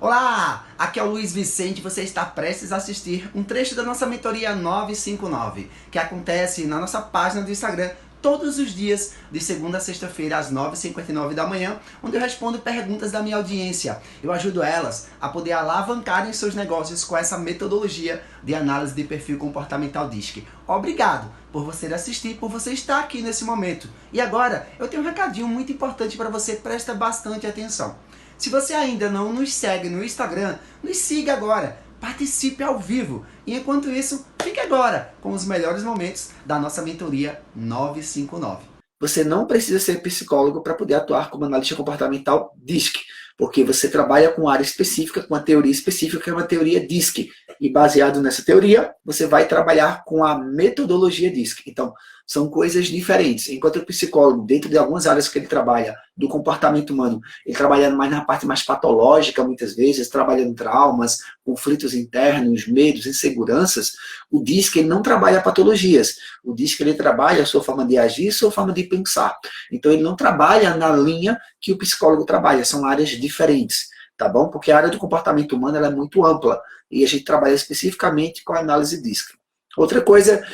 Olá, aqui é o Luiz Vicente, você está prestes a assistir um trecho da nossa mentoria 959, que acontece na nossa página do Instagram todos os dias, de segunda a sexta-feira, às 9h59 da manhã, onde eu respondo perguntas da minha audiência. Eu ajudo elas a poder alavancarem seus negócios com essa metodologia de análise de perfil comportamental DISC. Obrigado por você assistir, por você estar aqui nesse momento. E agora, eu tenho um recadinho muito importante para você, presta bastante atenção. Se você ainda não nos segue no Instagram, nos siga agora, participe ao vivo. E enquanto isso, fique agora com os melhores momentos da nossa mentoria 959. Você não precisa ser psicólogo para poder atuar como analista comportamental DISC, porque você trabalha com área específica, com uma teoria específica, que é uma teoria DISC. E baseado nessa teoria, você vai trabalhar com a metodologia DISC. Então, são coisas diferentes. Enquanto o psicólogo, dentro de algumas áreas que ele trabalha, do comportamento humano, ele trabalha mais na parte mais patológica, muitas vezes, trabalhando traumas, conflitos internos, medos, inseguranças, o DISC ele não trabalha patologias. O DISC ele trabalha a sua forma de agir, a sua forma de pensar. Então, ele não trabalha na linha que o psicólogo trabalha, são áreas diferentes, tá bom? Porque a área do comportamento humano ela é muito ampla e a gente trabalha especificamente com a análise DISC. Outra coisa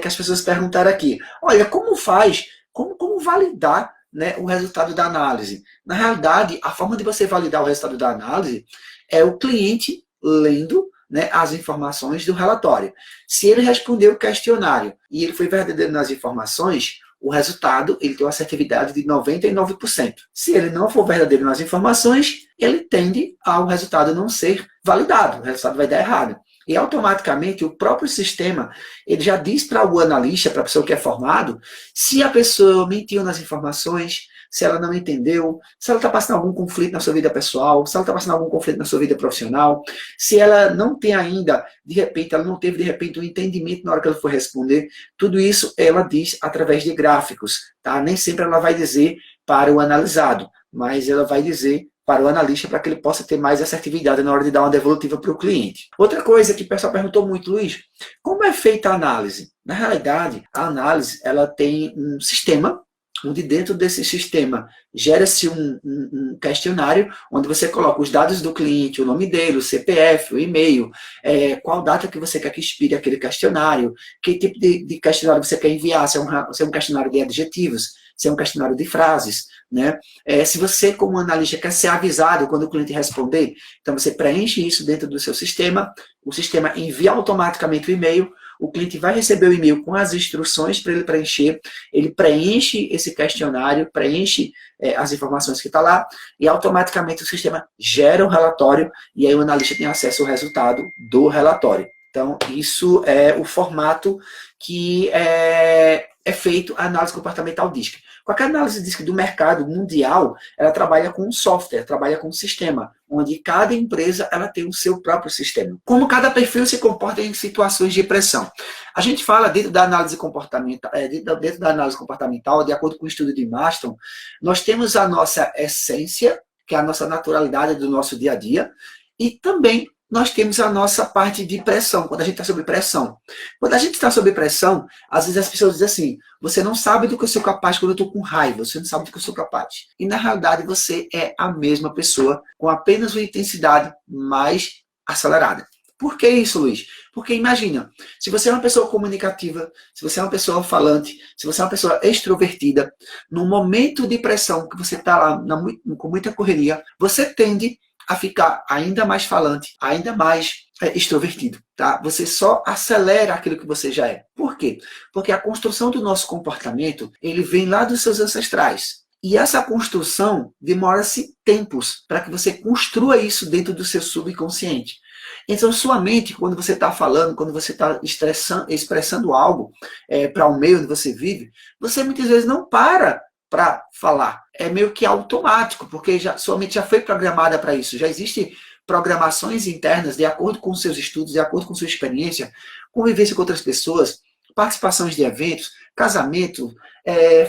que as pessoas perguntaram aqui, olha, como faz, como validar, né, o resultado da análise? Na realidade, a forma de você validar o resultado da análise é o cliente lendo, né, as informações do relatório. Se ele respondeu o questionário e ele foi verdadeiro nas informações, o resultado ele tem uma assertividade de 99%. Se ele não for verdadeiro nas informações, ele tende ao resultado não ser validado, o resultado vai dar errado. E automaticamente o próprio sistema ele já diz para o analista, para a pessoa que é formado, se a pessoa mentiu nas informações, se ela não entendeu, se ela está passando algum conflito na sua vida pessoal, se ela está passando algum conflito na sua vida profissional, se ela não tem ainda, de repente, ela não teve de repente um entendimento na hora que ela for responder, tudo isso ela diz através de gráficos, tá? Nem sempre ela vai dizer para o analisado, mas ela vai dizer para o analista para que ele possa ter mais assertividade na hora de dar uma devolutiva para o cliente. Outra coisa que o pessoal perguntou muito, Luiz, como é feita a análise? Na realidade, a análise ela tem um sistema, onde dentro desse sistema gera-se um questionário, onde você coloca os dados do cliente, o nome dele, o CPF, o e-mail, qual data que você quer que expire aquele questionário, que tipo de questionário você quer enviar, se é um questionário de adjetivos, se é um questionário de frases, né? Se você, como analista, quer ser avisado quando o cliente responder, então você preenche isso dentro do seu sistema, o sistema envia automaticamente o e-mail, o cliente vai receber o e-mail com as instruções para ele preencher, ele preenche esse questionário, preenche as informações que está lá, e automaticamente o sistema gera o relatório, e aí o analista tem acesso ao resultado do relatório. Então, isso é o formato que é feito a análise comportamental DISC. Qualquer análise DISC do mercado mundial, ela trabalha com um software, trabalha com um sistema, onde cada empresa ela tem o seu próprio sistema. Como cada perfil se comporta em situações de pressão. A gente fala dentro da análise comportamental, de acordo com o estudo de Maston, nós temos a nossa essência, que é a nossa naturalidade do nosso dia a dia, e também nós temos a nossa parte de pressão, quando a gente está sob pressão. Quando a gente está sob pressão, às vezes as pessoas dizem assim, você não sabe do que eu sou capaz quando eu estou com raiva, você não sabe do que eu sou capaz. E na realidade você é a mesma pessoa, com apenas uma intensidade mais acelerada. Por que isso, Luiz? Porque imagina, se você é uma pessoa comunicativa, se você é uma pessoa falante, se você é uma pessoa extrovertida, no momento de pressão que você está lá com muita correria, você tende a ficar ainda mais falante, ainda mais extrovertido, tá? Você só acelera aquilo que você já é. Por quê? Porque a construção do nosso comportamento, ele vem lá dos seus ancestrais. E essa construção demora-se tempos para que você construa isso dentro do seu subconsciente. Então, sua mente, quando você está falando, quando você está expressando algo para o meio onde você vive, você muitas vezes não para falar. É meio que automático, porque sua mente já foi programada para isso. Já existem programações internas de acordo com seus estudos, de acordo com sua experiência, convivência com outras pessoas, participações de eventos, casamento,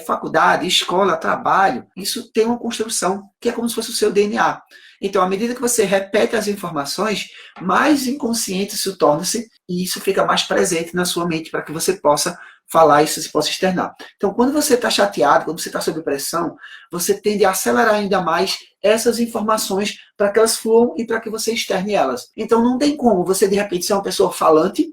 faculdade, escola, trabalho. Isso tem uma construção que é como se fosse o seu DNA. Então, à medida que você repete as informações, mais inconsciente isso torna-se e isso fica mais presente na sua mente para que você possa falar isso, você possa externar. Então, quando você está chateado, quando você está sob pressão, você tende a acelerar ainda mais essas informações para que elas fluam e para que você externe elas. Então, não tem como você, de repente, ser uma pessoa falante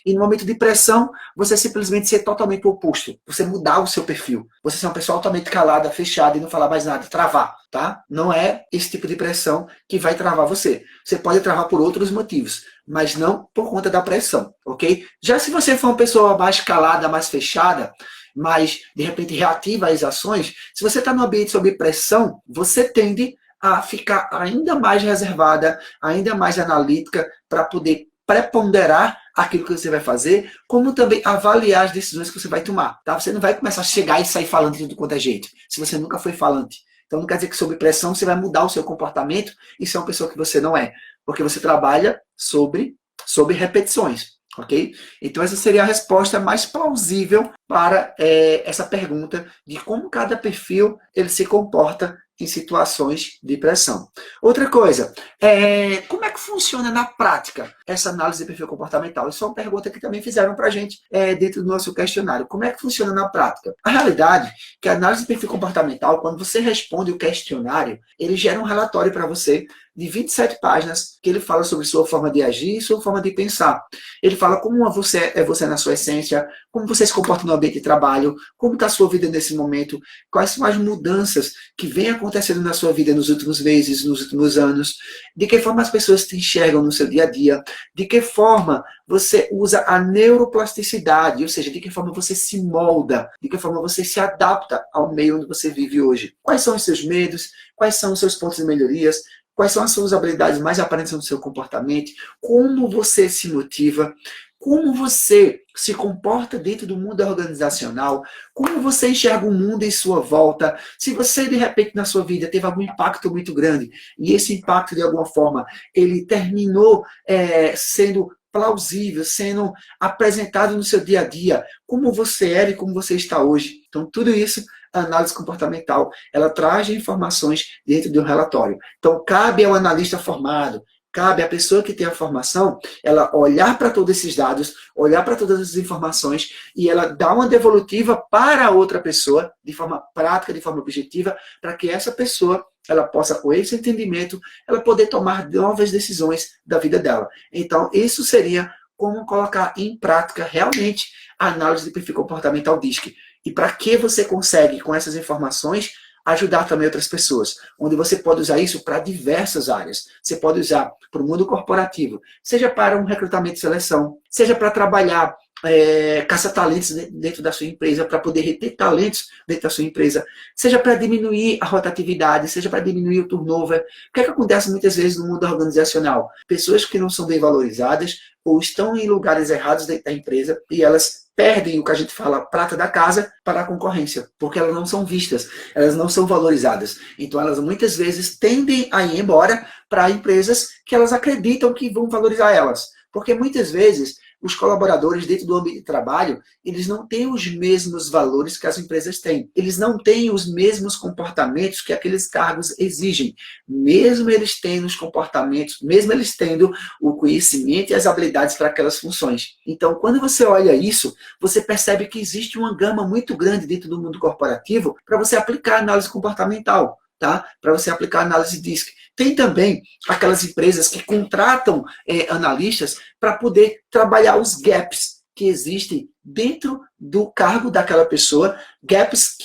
e no momento de pressão, você simplesmente ser totalmente o oposto. Você mudar o seu perfil. Você ser uma pessoa altamente calada, fechada e não falar mais nada, travar, tá? Não é esse tipo de pressão que vai travar você. Você pode travar por outros motivos, mas não por conta da pressão, ok? Já se você for uma pessoa mais calada, mais fechada, mais, de repente, reativa às ações, se você está no ambiente sob pressão, você tende a ficar ainda mais reservada, ainda mais analítica, para poder preponderar aquilo que você vai fazer, como também avaliar as decisões que você vai tomar. Tá? Você não vai começar a chegar e sair falando de tudo quanto é jeito, se você nunca foi falante. Então não quer dizer que sob pressão você vai mudar o seu comportamento e ser uma pessoa que você não é, porque você trabalha sobre repetições. Ok? Então essa seria a resposta mais plausível para essa pergunta de como cada perfil ele se comporta em situações de pressão. Outra coisa, como é que funciona na prática essa análise de perfil comportamental? Isso é uma pergunta que também fizeram para a gente dentro do nosso questionário. Como é que funciona na prática? A realidade é que a análise de perfil comportamental, quando você responde o questionário, ele gera um relatório para você de 27 páginas, que ele fala sobre sua forma de agir e sua forma de pensar. Ele fala como você é você na sua essência, como você se comporta no ambiente de trabalho, como está a sua vida nesse momento, quais são as mudanças que vêm acontecendo na sua vida nos últimos meses, nos últimos anos, de que forma as pessoas te enxergam no seu dia a dia, de que forma você usa a neuroplasticidade, ou seja, de que forma você se molda, de que forma você se adapta ao meio onde você vive hoje. Quais são os seus medos, quais são os seus pontos de melhorias, quais são as suas habilidades mais aparentes no seu comportamento, como você se motiva, como você se comporta dentro do mundo organizacional, como você enxerga o mundo em sua volta, se você, de repente, na sua vida teve algum impacto muito grande, e esse impacto, de alguma forma, ele terminou sendo plausível, sendo apresentado no seu dia a dia, como você era e como você está hoje. Então, tudo isso, a análise comportamental, ela traz informações dentro de um relatório. Então, cabe ao analista formado, cabe à pessoa que tem a formação, ela olhar para todos esses dados, olhar para todas essas informações e ela dar uma devolutiva para a outra pessoa, de forma prática, de forma objetiva, para que essa pessoa ela possa, com esse entendimento, ela poder tomar novas decisões da vida dela. Então, isso seria como colocar em prática realmente a análise de perfil comportamental DISC. E para que você consegue, com essas informações, ajudar também outras pessoas, onde você pode usar isso para diversas áreas. Você pode usar para o mundo corporativo, seja para um recrutamento e seleção, seja para trabalhar caça-talentos dentro da sua empresa, para poder reter talentos dentro da sua empresa, seja para diminuir a rotatividade, seja para diminuir o turnover. O que é que acontece muitas vezes no mundo organizacional? Pessoas que não são bem valorizadas ou estão em lugares errados dentro da empresa e elas perdem o que a gente fala prata da casa para a concorrência, porque elas não são vistas, elas não são valorizadas. Então elas muitas vezes tendem a ir embora para empresas que elas acreditam que vão valorizar elas. Porque muitas vezes os colaboradores dentro do ambiente de trabalho, eles não têm os mesmos valores que as empresas têm. Eles não têm os mesmos comportamentos que aqueles cargos exigem. Mesmo eles tendo os comportamentos, mesmo eles tendo o conhecimento e as habilidades para aquelas funções. Então, quando você olha isso, você percebe que existe uma gama muito grande dentro do mundo corporativo para você aplicar a análise comportamental. Tá? Para você aplicar a análise DISC. Tem também aquelas empresas que contratam analistas para poder trabalhar os gaps que existem dentro do cargo daquela pessoa, gaps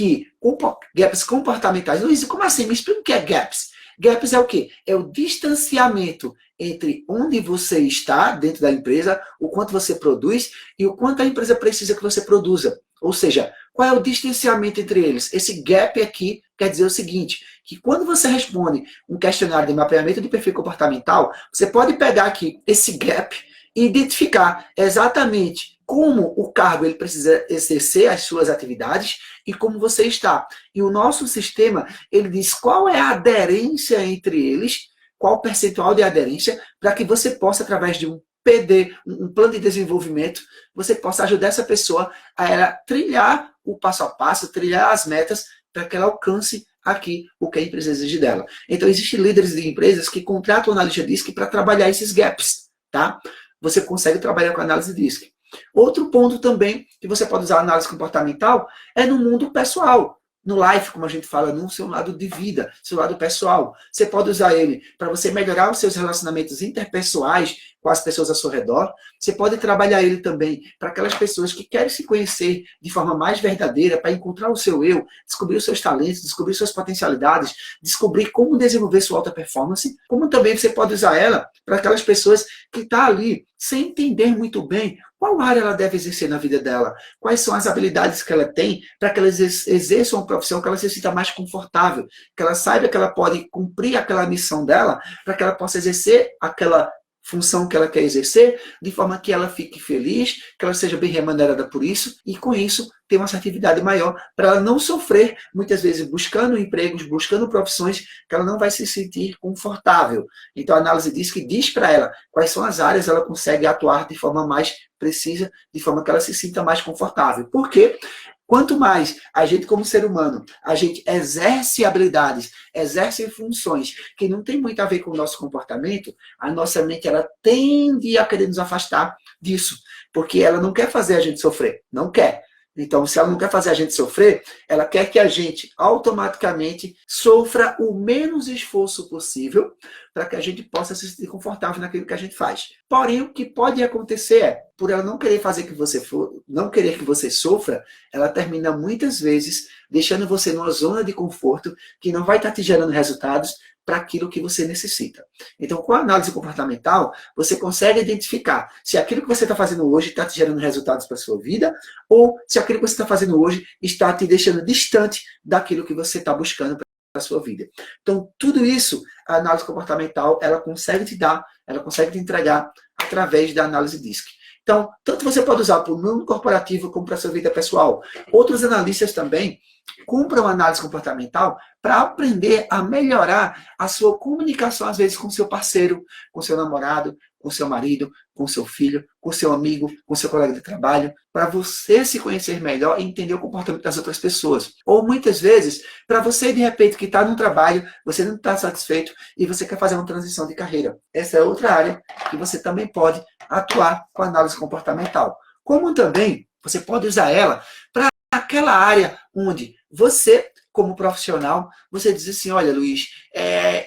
comportamentais. Luiz, como assim? Me explica o que é gaps. Gaps é o quê? É o distanciamento entre onde você está dentro da empresa, o quanto você produz e o quanto a empresa precisa que você produza. Ou seja, qual é o distanciamento entre eles? Esse gap aqui quer dizer o seguinte, que quando você responde um questionário de mapeamento de perfil comportamental, você pode pegar aqui esse gap e identificar exatamente como o cargo ele precisa exercer as suas atividades e como você está. E o nosso sistema, ele diz qual é a aderência entre eles, qual o percentual de aderência, para que você possa, através de um PD, um plano de desenvolvimento, você possa ajudar essa pessoa a ela trilhar o passo a passo, trilhar as metas, para que ela alcance aqui o que a empresa exige dela. Então, existem líderes de empresas que contratam a analista DISC para trabalhar esses gaps, tá? Você consegue trabalhar com a análise DISC. Outro ponto também que você pode usar a análise comportamental é no mundo pessoal. No life, como a gente fala, no seu lado de vida, seu lado pessoal. Você pode usar ele para você melhorar os seus relacionamentos interpessoais com as pessoas ao seu redor. Você pode trabalhar ele também para aquelas pessoas que querem se conhecer de forma mais verdadeira, para encontrar o seu eu, descobrir os seus talentos, descobrir suas potencialidades, descobrir como desenvolver sua alta performance. Como também você pode usar ela para aquelas pessoas que estão ali sem entender muito bem qual área ela deve exercer na vida dela, quais são as habilidades que ela tem para que ela exerça uma profissão que ela se sinta mais confortável, que ela saiba que ela pode cumprir aquela missão dela, para que ela possa exercer aquela função que ela quer exercer, de forma que ela fique feliz, que ela seja bem remunerada por isso, e com isso ter uma assertividade maior, para ela não sofrer, muitas vezes, buscando empregos, buscando profissões que ela não vai se sentir confortável. Então a análise diz para ela quais são as áreas que ela consegue atuar de forma mais precisa, de forma que ela se sinta mais confortável. Por quê? Quanto mais a gente, como ser humano, a gente exerce habilidades, exerce funções que não tem muito a ver com o nosso comportamento, a nossa mente ela tende a querer nos afastar disso, porque ela não quer fazer a gente sofrer, não quer. Então, se ela não quer fazer a gente sofrer, ela quer que a gente automaticamente sofra o menos esforço possível para que a gente possa se sentir confortável naquilo que a gente faz. Porém, o que pode acontecer é, por ela não querer fazer que você não querer que você sofra, ela termina muitas vezes deixando você numa zona de conforto que não vai estar te gerando resultados para aquilo que você necessita. Então, com a análise comportamental, você consegue identificar se aquilo que você está fazendo hoje está te gerando resultados para a sua vida ou se aquilo que você está fazendo hoje está te deixando distante daquilo que você está buscando para a sua vida. Então, tudo isso, a análise comportamental, ela consegue te dar, ela consegue te entregar através da análise DISC. Então, tanto você pode usar para o mundo corporativo como para a sua vida pessoal. Outros analistas também compram análise comportamental para aprender a melhorar a sua comunicação, às vezes, com seu parceiro, com seu namorado, com seu marido, com seu filho, com seu amigo, com seu colega de trabalho, para você se conhecer melhor e entender o comportamento das outras pessoas. Ou, muitas vezes, para você, de repente, que está no trabalho, você não está satisfeito e você quer fazer uma transição de carreira. Essa é outra área que você também pode atuar com a análise comportamental. Como também você pode usar ela para aquela área onde você, como profissional, você diz assim, olha, Luiz,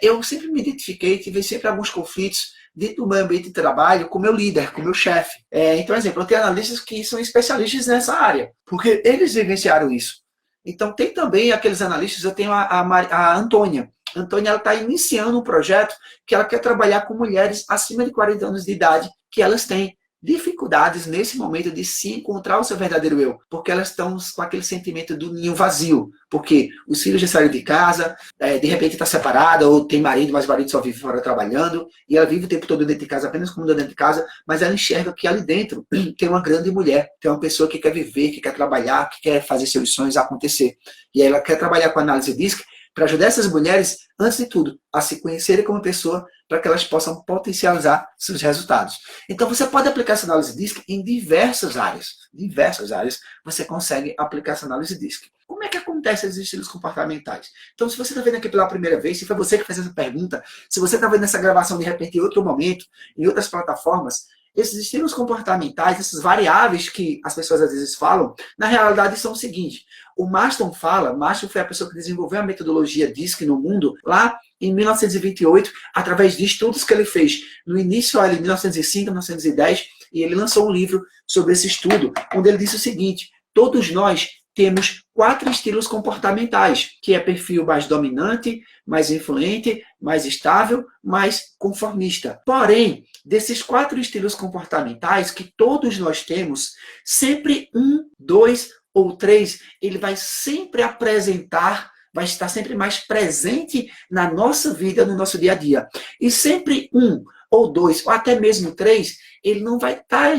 eu sempre me identifiquei, tive sempre alguns conflitos dentro do meu ambiente de trabalho com o meu líder, com o meu chefe. Então, exemplo, eu tenho analistas que são especialistas nessa área, porque eles vivenciaram isso. Então, tem também aqueles analistas, eu tenho a Antônia. A Antônia está iniciando um projeto que ela quer trabalhar com mulheres acima de 40 anos de idade, que elas têm dificuldades nesse momento de se encontrar o seu verdadeiro eu, porque elas estão com aquele sentimento do ninho vazio, porque os filhos já saíram de casa, de repente está separada, ou tem marido, mas o marido só vive fora trabalhando, e ela vive o tempo todo dentro de casa, apenas como dentro de casa, mas ela enxerga que ali dentro tem uma grande mulher, tem uma pessoa que quer viver, que quer trabalhar, que quer fazer seus sonhos acontecer, e aí ela quer trabalhar com análise DISC para ajudar essas mulheres, antes de tudo, a se conhecerem como pessoa, para que elas possam potencializar seus resultados. Então, você pode aplicar essa análise DISC em diversas áreas. Diversas áreas você consegue aplicar essa análise DISC. Como é que acontece esses estilos comportamentais? Então, se você está vendo aqui pela primeira vez, se foi você que fez essa pergunta, se você está vendo essa gravação de repente em outro momento, em outras plataformas, esses estilos comportamentais, essas variáveis que as pessoas às vezes falam, na realidade são o seguinte. O Marston foi a pessoa que desenvolveu a metodologia DISC no mundo, lá em 1928, através de estudos que ele fez no início, em 1905, 1910, e ele lançou um livro sobre esse estudo, onde ele disse o seguinte, todos nós temos 4 estilos comportamentais, que é perfil mais dominante, mais influente, mais estável, mais conformista. Porém, desses 4 estilos comportamentais que todos nós temos, sempre 1, 2 ou 3, ele vai sempre apresentar, vai estar sempre mais presente na nossa vida, no nosso dia a dia. E sempre 1 ou 2, ou até mesmo 3, ele não vai estar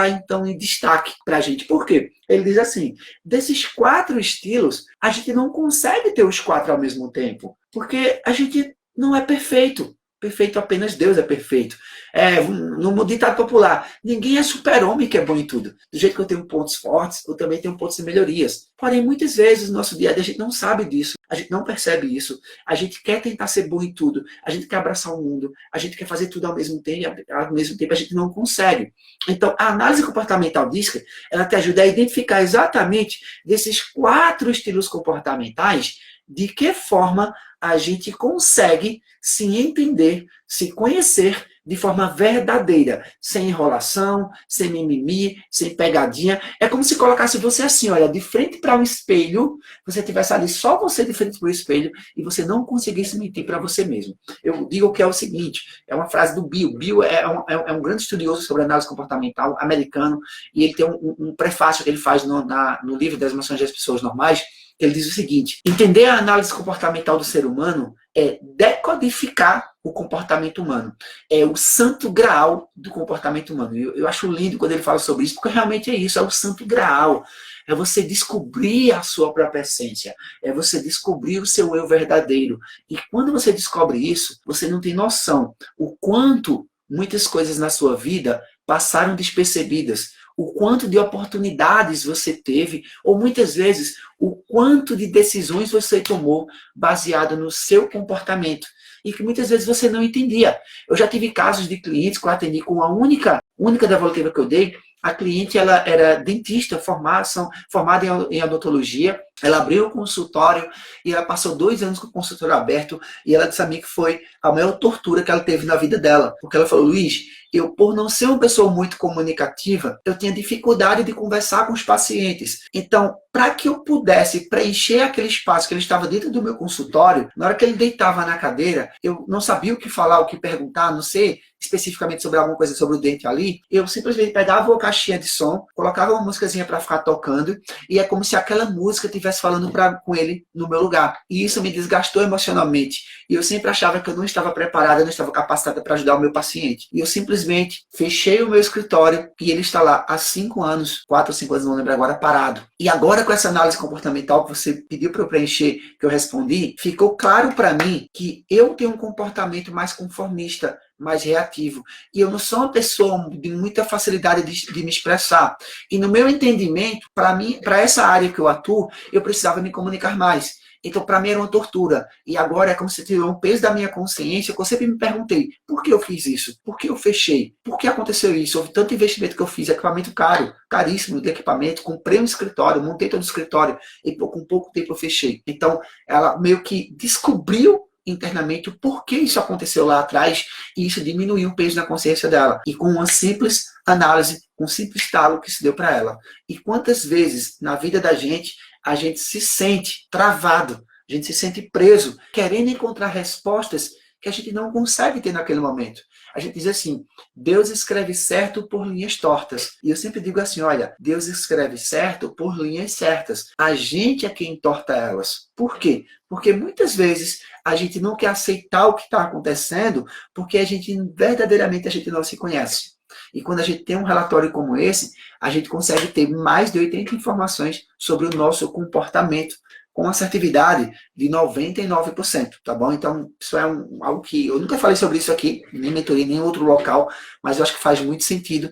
então em destaque para a gente. Por quê? Ele diz assim, desses 4 estilos, a gente não consegue ter os 4 ao mesmo tempo, porque a gente não é perfeito. Perfeito apenas Deus é perfeito. No ditado popular, ninguém é super-homem que é bom em tudo. Do jeito que eu tenho pontos fortes, eu também tenho pontos de melhorias. Porém, muitas vezes, no nosso dia a dia, a gente não sabe disso. A gente não percebe isso. A gente quer tentar ser bom em tudo. A gente quer abraçar o mundo. A gente quer fazer tudo ao mesmo tempo. E ao mesmo tempo a gente não consegue. Então, a análise comportamental DISC, ela te ajuda a identificar exatamente desses 4 estilos comportamentais, de que forma a gente consegue se entender, se conhecer de forma verdadeira, sem enrolação, sem mimimi, sem pegadinha. É como se colocasse você assim, olha, de frente para um espelho, você tivesse ali só você de frente para o espelho e você não conseguisse mentir para você mesmo. Eu digo que é o seguinte, é uma frase do Bill. Bill é um grande estudioso sobre análise comportamental americano e ele tem um prefácio que ele faz no livro das emoções das pessoas normais. Ele diz o seguinte: entender a análise comportamental do ser humano é decodificar o comportamento humano. É o santo graal do comportamento humano. Eu acho lindo quando ele fala sobre isso, porque realmente é isso, é o santo graal. É você descobrir a sua própria essência. É você descobrir o seu eu verdadeiro. E quando você descobre isso, você não tem noção o quanto muitas coisas na sua vida passaram despercebidas, o quanto de oportunidades você teve, ou muitas vezes o quanto de decisões você tomou baseado no seu comportamento e que muitas vezes você não entendia. Eu já tive casos de clientes que eu atendi com a única devolutiva que eu dei. A cliente, ela era dentista, formada em odontologia. Ela abriu o consultório e ela passou 2 anos com o consultório aberto e ela disse a mim que foi a maior tortura que ela teve na vida dela. Porque ela falou: Luiz, eu, por não ser uma pessoa muito comunicativa, eu tinha dificuldade de conversar com os pacientes. Então, para que eu pudesse preencher aquele espaço que ele estava dentro do meu consultório, na hora que ele deitava na cadeira, eu não sabia o que falar, o que perguntar, não sei especificamente sobre alguma coisa sobre o dente ali, eu simplesmente pegava uma caixinha de som, colocava uma músicazinha para ficar tocando, e é como se aquela música estivesse falando com ele no meu lugar. E isso me desgastou emocionalmente. E eu sempre achava que eu não estava preparada, eu não estava capacitada para ajudar o meu paciente. E eu simplesmente fechei o meu escritório e ele está lá há 5 anos, 4 ou 5 anos, não lembro agora, parado. E agora com essa análise comportamental que você pediu para eu preencher, que eu respondi, ficou claro para mim que eu tenho um comportamento mais conformista, mais reativo. E eu não sou uma pessoa de muita facilidade de me expressar. E no meu entendimento, para mim, para essa área que eu atuo, eu precisava me comunicar mais. Então, para mim era uma tortura. E agora é como se tirou um peso da minha consciência, que eu sempre me perguntei: por que eu fiz isso? Por que eu fechei? Por que aconteceu isso? Houve tanto investimento que eu fiz, equipamento caro, caríssimo de equipamento, comprei um escritório, montei todo o escritório, e com pouco tempo eu fechei. Então, ela meio que descobriu internamente o porquê isso aconteceu lá atrás, e isso diminuiu o peso na consciência dela. E com uma simples análise, com um simples estalo que se deu para ela. E quantas vezes na vida da gente a gente se sente travado, a gente se sente preso, querendo encontrar respostas que a gente não consegue ter naquele momento. A gente diz assim: Deus escreve certo por linhas tortas. E eu sempre digo assim: olha, Deus escreve certo por linhas certas. A gente é quem entorta elas. Por quê? Porque muitas vezes a gente não quer aceitar o que está acontecendo porque verdadeiramente a gente não se conhece. E quando a gente tem um relatório como esse, a gente consegue ter mais de 80 informações sobre o nosso comportamento com assertividade de 99%, tá bom? Então, isso é algo que eu nunca falei sobre isso aqui, nem mentorei em nenhum outro local, mas eu acho que faz muito sentido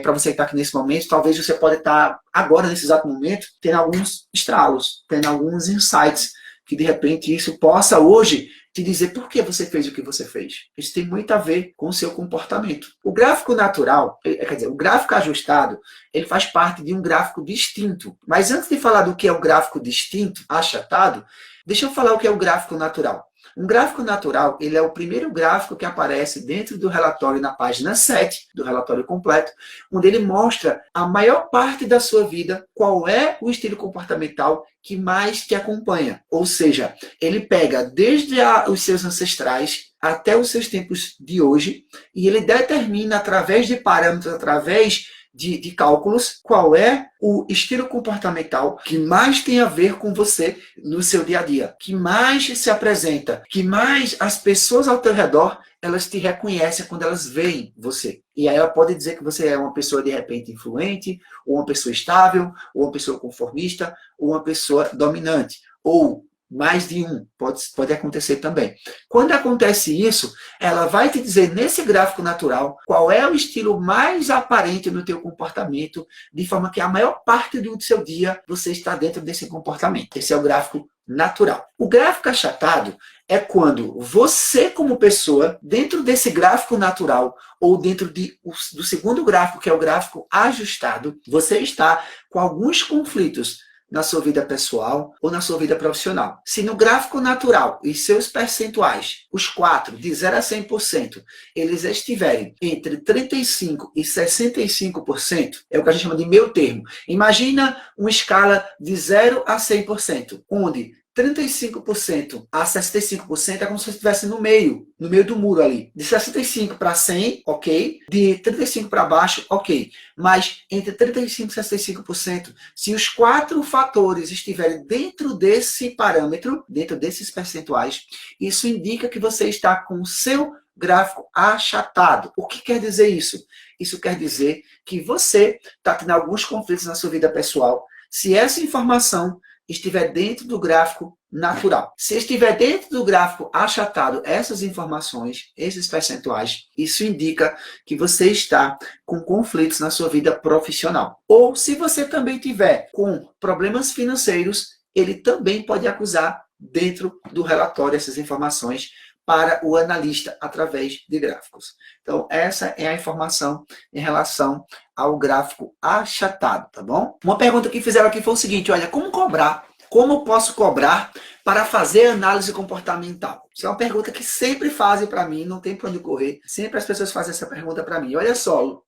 para você que está aqui nesse momento. Talvez você pode estar agora, nesse exato momento, tendo alguns estralos, tendo alguns insights, que de repente isso possa hoje te dizer por que você fez o que você fez. Isso tem muito a ver com o seu comportamento. O gráfico natural, quer dizer, o gráfico ajustado, ele faz parte de um gráfico distinto. Mas antes de falar do que é o gráfico distinto, achatado, deixa eu falar o que é o gráfico natural. Um gráfico natural, ele é o primeiro gráfico que aparece dentro do relatório na página 7 do relatório completo, onde ele mostra a maior parte da sua vida, qual é o estilo comportamental que mais te acompanha. Ou seja, ele pega desde os seus ancestrais até os seus tempos de hoje e ele determina através de parâmetros, através de cálculos, qual é o estilo comportamental que mais tem a ver com você no seu dia a dia, que mais se apresenta, que mais as pessoas ao teu redor, elas te reconhecem quando elas veem você. E aí ela pode dizer que você é uma pessoa de repente influente, ou uma pessoa estável, ou uma pessoa conformista, ou uma pessoa dominante, ou mais de um, pode acontecer também. Quando acontece isso, ela vai te dizer nesse gráfico natural qual é o estilo mais aparente no teu comportamento, de forma que a maior parte do seu dia você está dentro desse comportamento. Esse é o gráfico natural. O gráfico achatado é quando você, como pessoa, dentro desse gráfico natural, ou dentro do segundo gráfico, que é o gráfico ajustado, você está com alguns conflitos na sua vida pessoal ou na sua vida profissional. Se no gráfico natural e seus percentuais, os quatro, de 0 a 100%, eles estiverem entre 35% e 65%, é o que a gente chama de meio termo. Imagina uma escala de 0 a 100%, onde 35% a 65% é como se você estivesse no meio do muro ali. De 65 para 100, ok. De 35 para baixo, ok. Mas entre 35% e 65%, se os quatro fatores estiverem dentro desse parâmetro, dentro desses percentuais, isso indica que você está com o seu gráfico achatado. O que quer dizer isso? Isso quer dizer que você está tendo alguns conflitos na sua vida pessoal. Se essa informação estiver dentro do gráfico natural. Se estiver dentro do gráfico achatado, essas informações, esses percentuais, isso indica que você está com conflitos na sua vida profissional. Ou se você também tiver com problemas financeiros, ele também pode acusar dentro do relatório essas informações para o analista através de gráficos. Então, essa é a informação em relação ao gráfico achatado, tá bom? Uma pergunta que fizeram aqui foi o seguinte, olha, como cobrar? Como posso cobrar para fazer análise comportamental? Isso é uma pergunta que sempre fazem para mim, não tem para onde correr. Sempre as pessoas fazem essa pergunta para mim. Olha só.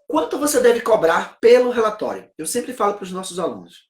Quanto você deve cobrar pelo relatório? Eu sempre falo para os nossos alunos.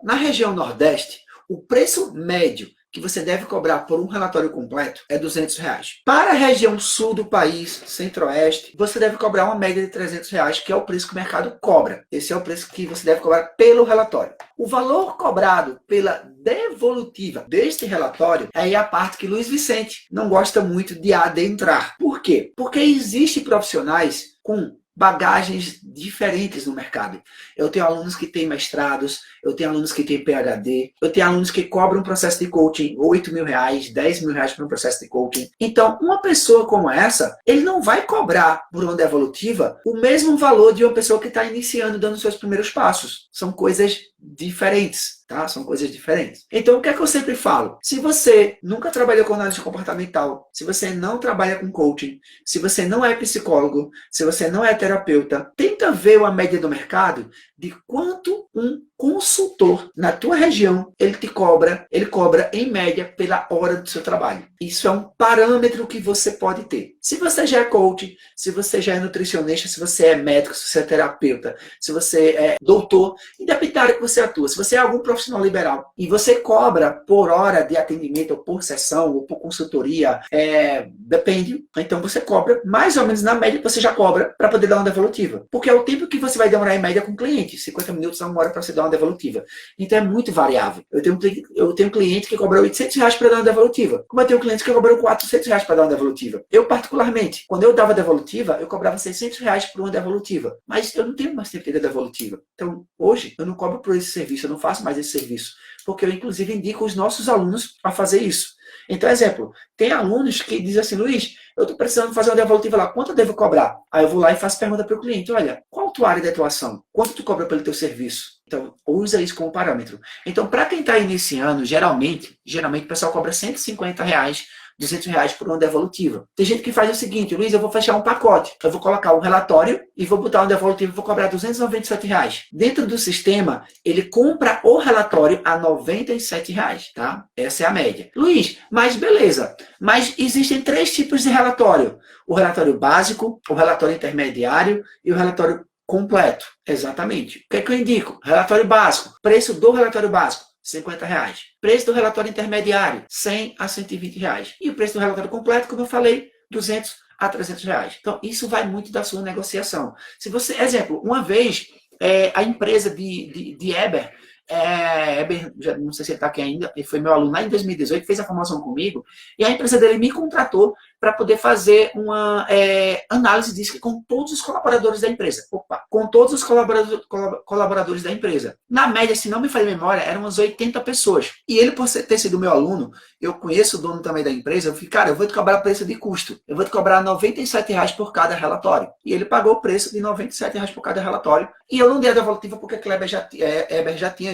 Na região Nordeste, o preço médio que você deve cobrar por um relatório completo é R$200. Para a região sul do país, centro-oeste, você deve cobrar uma média de R$300, que é o preço que o mercado cobra. Esse é o preço que você deve cobrar pelo relatório. O valor cobrado pela devolutiva deste relatório é a parte que Luiz Vicente não gosta muito de adentrar. Por quê? Porque existem profissionais com bagagens diferentes no mercado. Eu tenho alunos que têm mestrados, eu tenho alunos que têm PhD, eu tenho alunos que cobram um processo de coaching R$8.000, R$10.000 para um processo de coaching. Então, uma pessoa como essa, ele não vai cobrar por uma devolutiva o mesmo valor de uma pessoa que está iniciando, dando seus primeiros passos. São coisas diferentes, tá? São coisas diferentes. Então, o que é que eu sempre falo? Se você nunca trabalhou com análise comportamental, se você não trabalha com coaching, se você não é psicólogo, se você não é terapeuta, tenta ver a média do mercado de quanto um consultor na tua região, ele cobra em média pela hora do seu trabalho. Isso é um parâmetro que você pode ter. Se você já é coach, se você já é nutricionista, se você é médico, se você é terapeuta, se você é doutor, independente da área que você atua, se você é algum profissional liberal e você cobra por hora de atendimento, ou por sessão, ou por consultoria, depende, então você cobra mais ou menos na média que você já cobra para poder dar uma devolutiva. Porque é o tempo que você vai demorar em média com o cliente, 50 minutos a 1 hora para você dar uma devolutiva. Então é muito variável. Eu tenho um cliente que cobra R$800 para dar uma devolutiva. Como eu tenho clientes que cobram R$400 para dar uma devolutiva. Eu, particularmente, quando eu dava devolutiva, eu cobrava R$600 por uma devolutiva. Mas eu não tenho mais tempo de dar devolutiva. Então, hoje, eu não cobro por esse serviço, eu não faço mais esse serviço. Porque eu, inclusive, indico os nossos alunos a fazer isso. Então, exemplo, tem alunos que dizem assim, Luiz, eu estou precisando fazer uma devolutiva lá, quanto eu devo cobrar? Aí eu vou lá e faço pergunta para o cliente, olha, qual a tua área de atuação? Quanto tu cobra pelo teu serviço? Então, usa isso como parâmetro. Então, para quem está iniciando, geralmente o pessoal cobra R$150, R$200 por uma devolutiva. Tem gente que faz o seguinte, Luiz, eu vou fechar um pacote. Eu vou colocar um relatório e vou botar um devolutivo e vou cobrar R$297. Dentro do sistema, ele compra o relatório a R$97, tá? Essa é a média. Luiz, mas beleza. Mas existem 3 tipos de relatório. O relatório básico, o relatório intermediário e o relatório completo. Exatamente. O que é que eu indico? Relatório básico. Preço do relatório básico. R$50. Preço do relatório intermediário, R$100 a R$120. E o preço do relatório completo, como eu falei, R$200 a R$300. Então, isso vai muito da sua negociação. Se você, exemplo, uma vez, a empresa de Eber, não sei se ele está aqui ainda, ele foi meu aluno lá em 2018, fez a formação comigo, e a empresa dele me contratou para poder fazer uma análise DISC com todos os colaboradores da empresa. Com todos os colaboradores da empresa. Na média, se não me falha a memória, eram umas 80 pessoas. E ele, por ter sido meu aluno, eu conheço o dono também da empresa, eu falei, cara, eu vou te cobrar preço de custo. Eu vou te cobrar R$ 97 por cada relatório. E ele pagou o preço de R$ 97 por cada relatório. E eu não dei a devolutiva porque Kleber Eber já tinha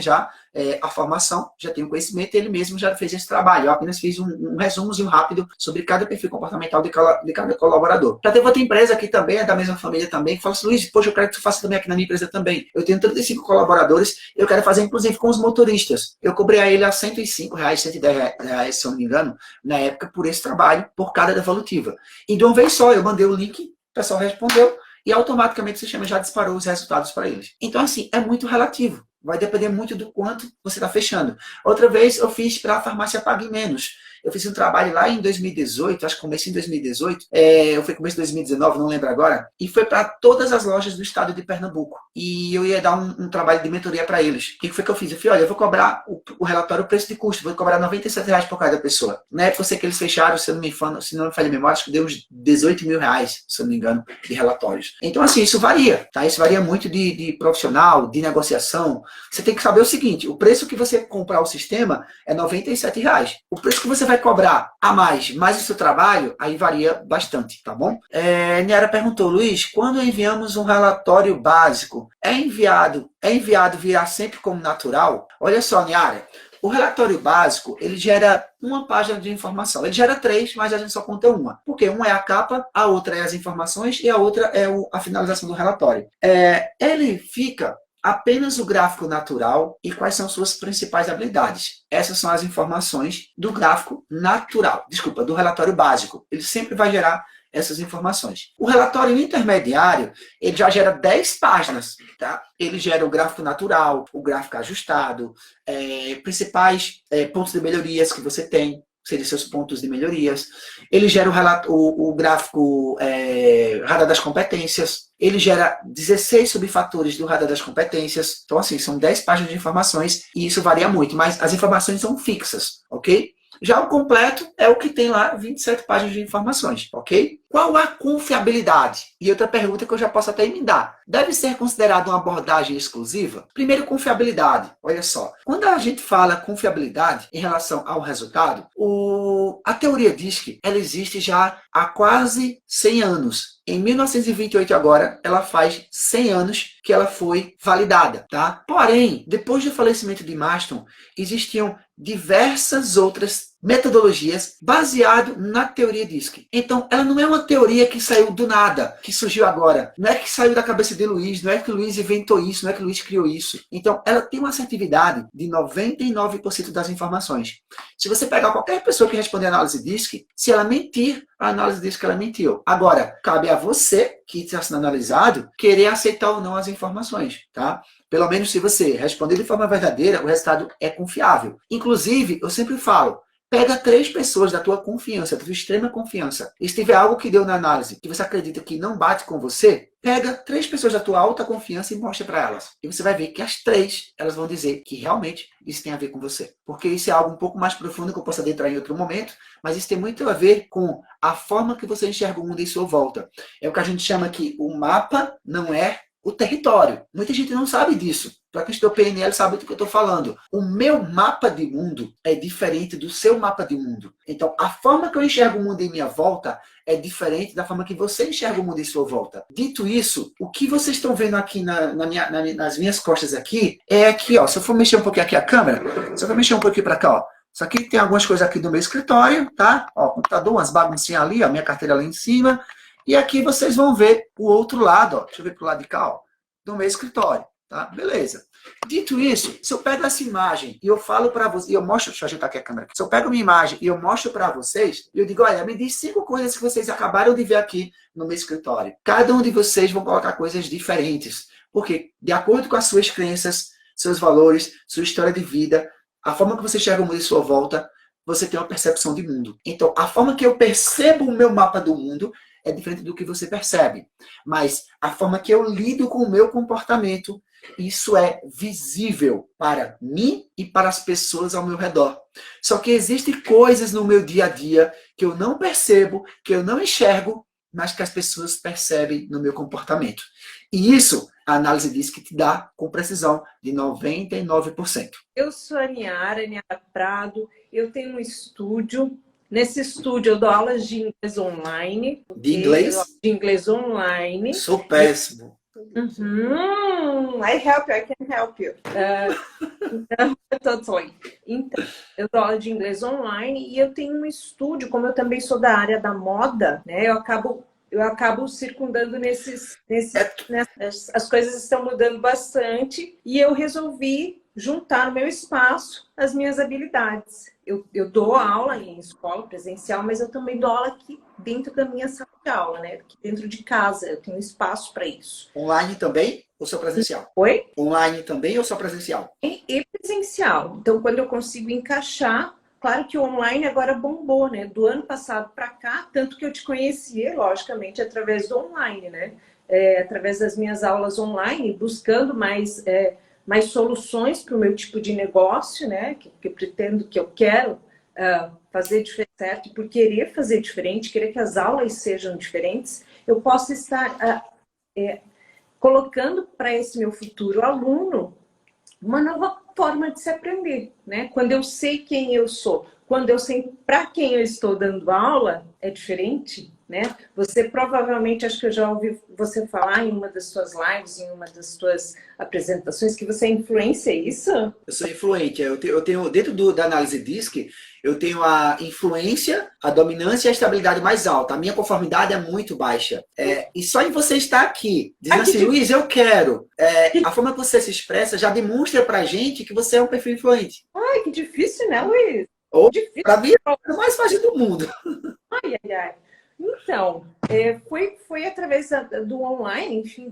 a formação, já tinha o conhecimento, e ele mesmo já fez esse trabalho. Eu apenas fiz um resumozinho rápido sobre cada perfil comportamental de cada colaborador. Já teve outra empresa aqui também, é da mesma família também, que fala assim, Luiz, poxa, eu quero que tu faça também aqui na minha empresa também. Eu tenho 35 colaboradores, eu quero fazer inclusive com os motoristas. Eu cobrei a ele a R$ 105, R$ 110, se eu não me engano, na época, por esse trabalho, por cada devolutiva. E de uma vez só, eu mandei o link, o pessoal respondeu, e automaticamente o sistema já disparou os resultados para eles. Então, assim, é muito relativo. Vai depender muito do quanto você está fechando. Outra vez eu fiz para a farmácia Pague Menos. Eu fiz um trabalho lá em 2018, acho que comecei em 2018, eu fui começo de 2019, não lembro agora, e foi para todas as lojas do estado de Pernambuco. E eu ia dar um trabalho de mentoria para eles. O que foi que eu fiz? Eu falei, olha, eu vou cobrar o relatório, o preço de custo, vou cobrar R$ 97 por cada pessoa. Na época eu sei que eles fecharam, se não me falha a memória, acho que deu uns R$ 18 mil, se eu não me engano, de relatórios. Então, assim, isso varia, tá? Isso varia muito de profissional, de negociação. Você tem que saber o seguinte, o preço que você comprar o sistema é R$ 97. O preço que você vai cobrar a mais o seu trabalho, aí varia bastante, tá bom? Niara perguntou, Luiz, quando enviamos um relatório básico, é enviado virá sempre como natural? Olha só, Niara, o relatório básico, ele gera uma página de informação. Ele gera 3, mas a gente só conta uma. Porque uma é a capa, a outra é as informações e a outra é a finalização do relatório. Ele fica apenas o gráfico natural e quais são suas principais habilidades. Essas são as informações do gráfico natural, do relatório básico. Ele sempre vai gerar essas informações. O relatório intermediário, ele já gera 10 páginas, tá? Ele gera o gráfico natural, o gráfico ajustado, principais pontos de melhorias que você tem, seriam seus pontos de melhorias. Ele gera o gráfico radar das competências. Ele gera 16 subfatores do radar das competências. Então, assim, são 10 páginas de informações e isso varia muito, mas as informações são fixas, ok? Já o completo é o que tem lá 27 páginas de informações, ok? Qual a confiabilidade? E outra pergunta que eu já posso até emendar. Deve ser considerada uma abordagem exclusiva? Primeiro, confiabilidade. Olha só, quando a gente fala confiabilidade em relação ao resultado, a teoria DISC, ela existe já há quase 100 anos. Em 1928 agora, ela faz 100 anos que ela foi validada, tá? Porém, depois do falecimento de Marston, existiam diversas outras metodologias baseadas na teoria DISC. Então, ela não é uma teoria que saiu do nada, que surgiu agora. Não é que saiu da cabeça de Luiz, não é que o Luiz inventou isso, não é que o Luiz criou isso. Então, ela tem uma assertividade de 99% das informações. Se você pegar qualquer pessoa que responder a análise DISC, se ela mentir, a análise diz que ela mentiu. Agora, cabe a você, que está sendo analisado, querer aceitar ou não as informações, tá? Pelo menos se você responder de forma verdadeira, o resultado é confiável. Inclusive, eu sempre falo, pega 3 pessoas da tua confiança, da tua extrema confiança. E se tiver algo que deu na análise que você acredita que não bate com você, pega 3 pessoas da tua alta confiança e mostra para elas. E você vai ver que as 3, elas vão dizer que realmente isso tem a ver com você. Porque isso é algo um pouco mais profundo que eu posso adentrar em outro momento, mas isso tem muito a ver com a forma que você enxerga o mundo em sua volta. É o que a gente chama aqui, o mapa não é o território. Muita gente não sabe disso. Para quem estudou PNL sabe do que eu estou falando. O meu mapa de mundo é diferente do seu mapa de mundo. Então, a forma que eu enxergo o mundo em minha volta é diferente da forma que você enxerga o mundo em sua volta. Dito isso, o que vocês estão vendo aqui nas minhas costas aqui é aqui, ó. Se eu for mexer um pouquinho aqui a câmera, se eu for mexer um pouquinho para cá, ó. Isso aqui tem algumas coisas aqui do meu escritório, tá? Ó, computador, umas baguncinhas ali, ó, minha carteira lá em cima. E aqui vocês vão ver o outro lado, ó. Deixa eu ver pro lado de cá, ó, do meu escritório, tá? Beleza. Dito isso, se eu pego essa imagem e eu falo para vocês, e eu mostro, deixa eu ajeitar aqui a câmera. Se eu pego minha imagem e eu mostro para vocês, eu digo, olha, me diz 5 coisas que vocês acabaram de ver aqui no meu escritório. Cada um de vocês vão colocar coisas diferentes. Porque, de acordo com as suas crenças, seus valores, sua história de vida, a forma que você enxerga o mundo em sua volta, você tem uma percepção de mundo. Então, a forma que eu percebo o meu mapa do mundo é diferente do que você percebe. Mas a forma que eu lido com o meu comportamento Isso é visível para mim e para as pessoas ao meu redor. Só que existem coisas no meu dia a dia que eu não percebo, que eu não enxergo, mas que as pessoas percebem no meu comportamento. E isso, a análise diz que te dá com precisão de 99%. Eu sou a Niara Prado, eu tenho um estúdio. Nesse estúdio eu dou aulas de inglês online. De inglês? De inglês online. Sou péssimo. I help you, I can help you. Totally. Então, eu dou aula de inglês online e eu tenho um estúdio, como eu também sou da área da moda, né? Eu acabo circundando nessas. As coisas estão mudando bastante e eu resolvi juntar no meu espaço as minhas habilidades. Eu dou aula em escola presencial, mas eu também dou aula aqui dentro da minha sala de aula, né? Aqui dentro de casa, eu tenho espaço para isso. Online também ou só presencial? Oi? Online também ou só presencial? E presencial. Então, quando eu consigo encaixar, claro que o online agora bombou, né? Do ano passado para cá, tanto que eu te conhecia, logicamente, através do online, né? Através das minhas aulas online, buscando mais soluções para o meu tipo de negócio, né? Que eu pretendo, que eu quero fazer certo, e por querer fazer diferente, querer que as aulas sejam diferentes, eu posso estar colocando para esse meu futuro aluno uma nova forma de se aprender, né? Quando eu sei quem eu sou, quando eu sei para quem eu estou dando aula, é diferente, né? Você provavelmente, acho que eu já ouvi você falar em uma das suas lives, em uma das suas apresentações, que você é influência, é isso? Eu sou influente. Eu tenho dentro da análise DISC, eu tenho a influência, a dominância e a estabilidade mais alta. A minha conformidade é muito baixa. E só em você estar aqui, dizendo assim, Luiz, eu quero. A forma que você se expressa já demonstra pra gente que você é um perfil influente. Ai, que difícil, né, Luiz? Para mim, é a coisa mais fácil do mundo. Ai, ai, ai. Então, foi através do online, enfim,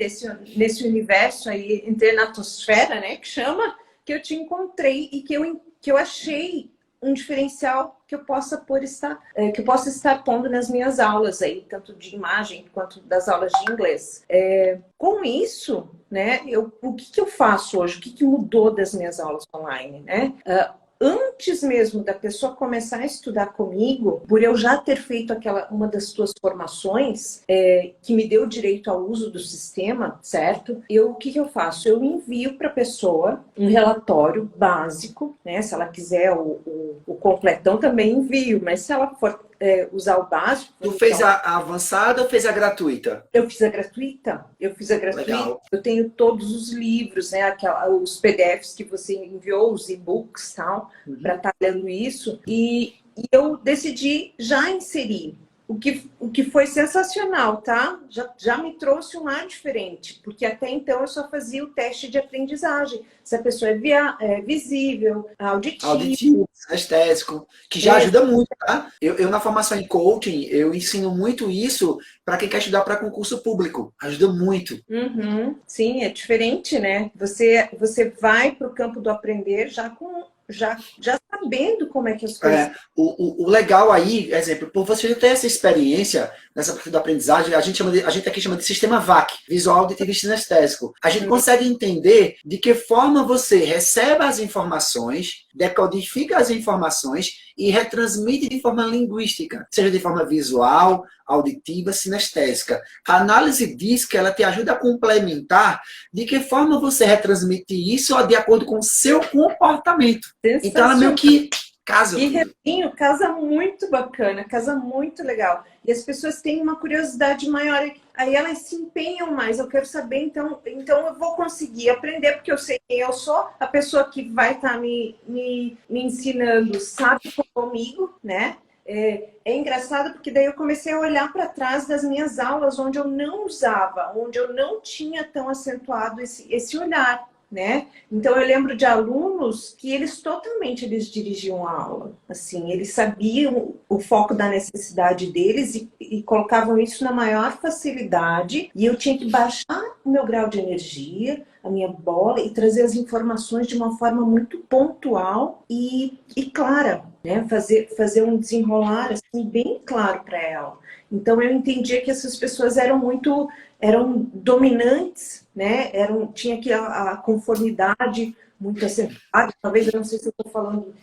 nesse universo aí, internatosfera, né, que chama, que eu te encontrei e que eu achei um diferencial que eu possa estar pondo nas minhas aulas aí, tanto de imagem quanto das aulas de inglês. Com isso, né, o que eu faço hoje? O que mudou das minhas aulas online, né? Antes mesmo da pessoa começar a estudar comigo, por eu já ter feito uma das tuas formações, que me deu direito ao uso do sistema, certo? O que eu faço? Eu envio para a pessoa um relatório básico, né? Se ela quiser o completão, também envio, mas se ela for usar o básico... Tu fez a avançada ou fez a gratuita? Eu fiz a gratuita. Legal. Eu tenho todos os livros, né? Os PDFs que você enviou, os e-books, tal, para estar lendo isso. E eu decidi já inserir. O que foi sensacional, tá? Já me trouxe um ar diferente, porque até então eu só fazia o teste de aprendizagem. Se a pessoa é visível, auditivo, estético, que já ajuda muito, tá? Eu na formação em coaching, eu ensino muito isso para quem quer estudar para concurso público. Ajuda muito. Sim, é diferente, né? Você vai para o campo do aprender já sabendo como é que as coisas... O legal aí, exemplo, por você ter essa experiência nessa parte da aprendizagem, a gente aqui chama de sistema VAC, visual, auditivo e sinestésico. A gente consegue entender de que forma você recebe as informações, decodifica as informações e retransmite de forma linguística, seja de forma visual, auditiva, sinestésica. A análise diz que ela te ajuda a complementar de que forma você retransmite isso de acordo com o seu comportamento. Então ela meio que casa. E Retinho, casa muito bacana, casa muito legal. E as pessoas têm uma curiosidade maior, aí elas se empenham mais. Eu quero saber, então eu vou conseguir aprender, porque eu sei quem eu sou, a pessoa que vai estar me ensinando sabe comigo, né? É engraçado porque daí eu comecei a olhar para trás das minhas aulas onde eu não usava, onde eu não tinha tão acentuado esse olhar, né? Então eu lembro de alunos que eles dirigiam a aula, assim, eles sabiam o foco da necessidade deles e colocavam isso na maior facilidade, e eu tinha que baixar o meu grau de energia, a minha bola, e trazer as informações de uma forma muito pontual e clara, né? Fazer um desenrolar assim, bem claro para ela. Então eu entendia que essas pessoas eram dominantes, né? Tinha que a conformidade muito acentuada. Talvez eu não sei se eu estou falando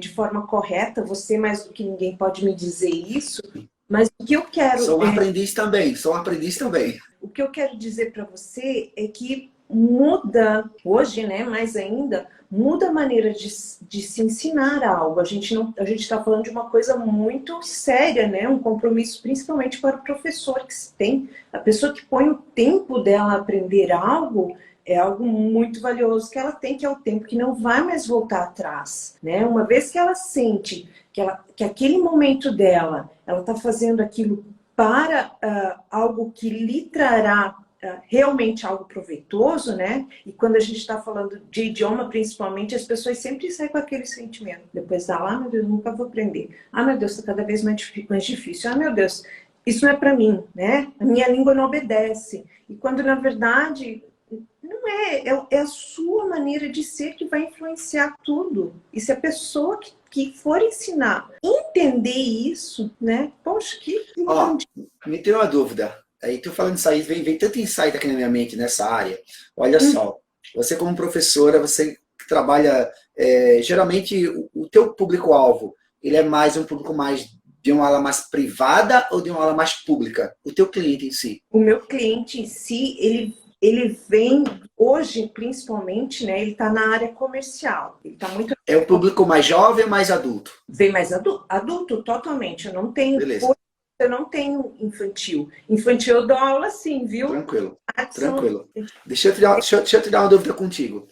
de forma correta, você mais do que ninguém pode me dizer isso, mas o que eu quero... Sou um aprendiz também, sou um aprendiz também. O que eu quero dizer para você é que muda, hoje, né, mais ainda, muda a maneira de se ensinar algo. A gente está falando de uma coisa muito séria, né? Um compromisso principalmente para o professor que se tem. A pessoa que põe o tempo dela a aprender algo é algo muito valioso que ela tem, que é o tempo que não vai mais voltar atrás, né? Uma vez que ela sente que aquele momento dela, ela está fazendo aquilo para algo que lhe trará realmente algo proveitoso, né? E quando a gente está falando de idioma, principalmente, as pessoas sempre saem com aquele sentimento. Depois dá lá, meu Deus, nunca vou aprender. Ah, meu Deus, está cada vez mais difícil. Ah, meu Deus, isso não é para mim, né? A minha língua não obedece. E quando, na verdade, não é a sua maneira de ser que vai influenciar tudo. E se a pessoa que for ensinar, entender isso, né? Poxa, Ó, me tem uma dúvida. Aí tu falando isso aí, vem tanto insight aqui na minha mente nessa área. Olha só, você como professora, você que trabalha, geralmente o teu público-alvo, ele é mais um público mais de uma aula mais privada ou de uma aula mais pública? O teu cliente em si? O meu cliente em si, ele vem hoje, principalmente, né? Ele está na área comercial. Ele tá muito... É o público mais jovem ou mais adulto? Vem mais adulto, totalmente. Beleza. Eu não tenho infantil. Infantil eu dou aula sim, viu? Tranquilo. Deixa eu te dar uma dúvida contigo.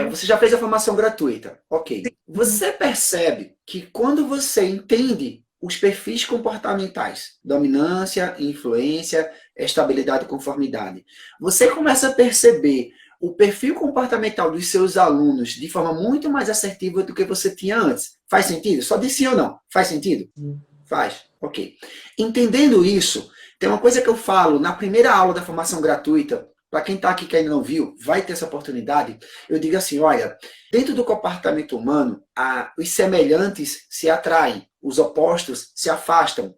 Você já fez a formação gratuita. Ok. Sim. Você percebe que quando você entende os perfis comportamentais, dominância, influência, estabilidade e conformidade, você começa a perceber o perfil comportamental dos seus alunos de forma muito mais assertiva do que você tinha antes. Faz sentido? Só diz sim ou não. Faz sentido? Faz. Ok. Entendendo isso, tem uma coisa que eu falo na primeira aula da formação gratuita, para quem está aqui que ainda não viu, vai ter essa oportunidade, eu digo assim, olha, dentro do comportamento humano, os semelhantes se atraem, os opostos se afastam.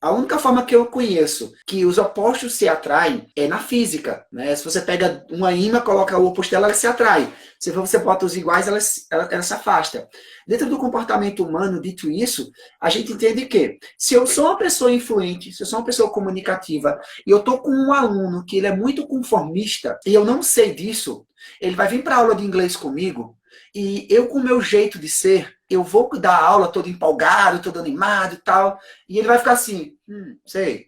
A única forma que eu conheço que os opostos se atraem é na física, né? Se você pega uma ímã, coloca o oposto dela, ela se atrai. Se você bota os iguais, ela se afasta. Dentro do comportamento humano, dito isso, a gente entende que se eu sou uma pessoa influente, se eu sou uma pessoa comunicativa, e eu estou com um aluno que ele é muito conformista, e eu não sei disso, ele vai vir para a aula de inglês comigo, e eu, com o meu jeito de ser, eu vou dar a aula todo empolgado, todo animado e tal, e ele vai ficar assim, sei,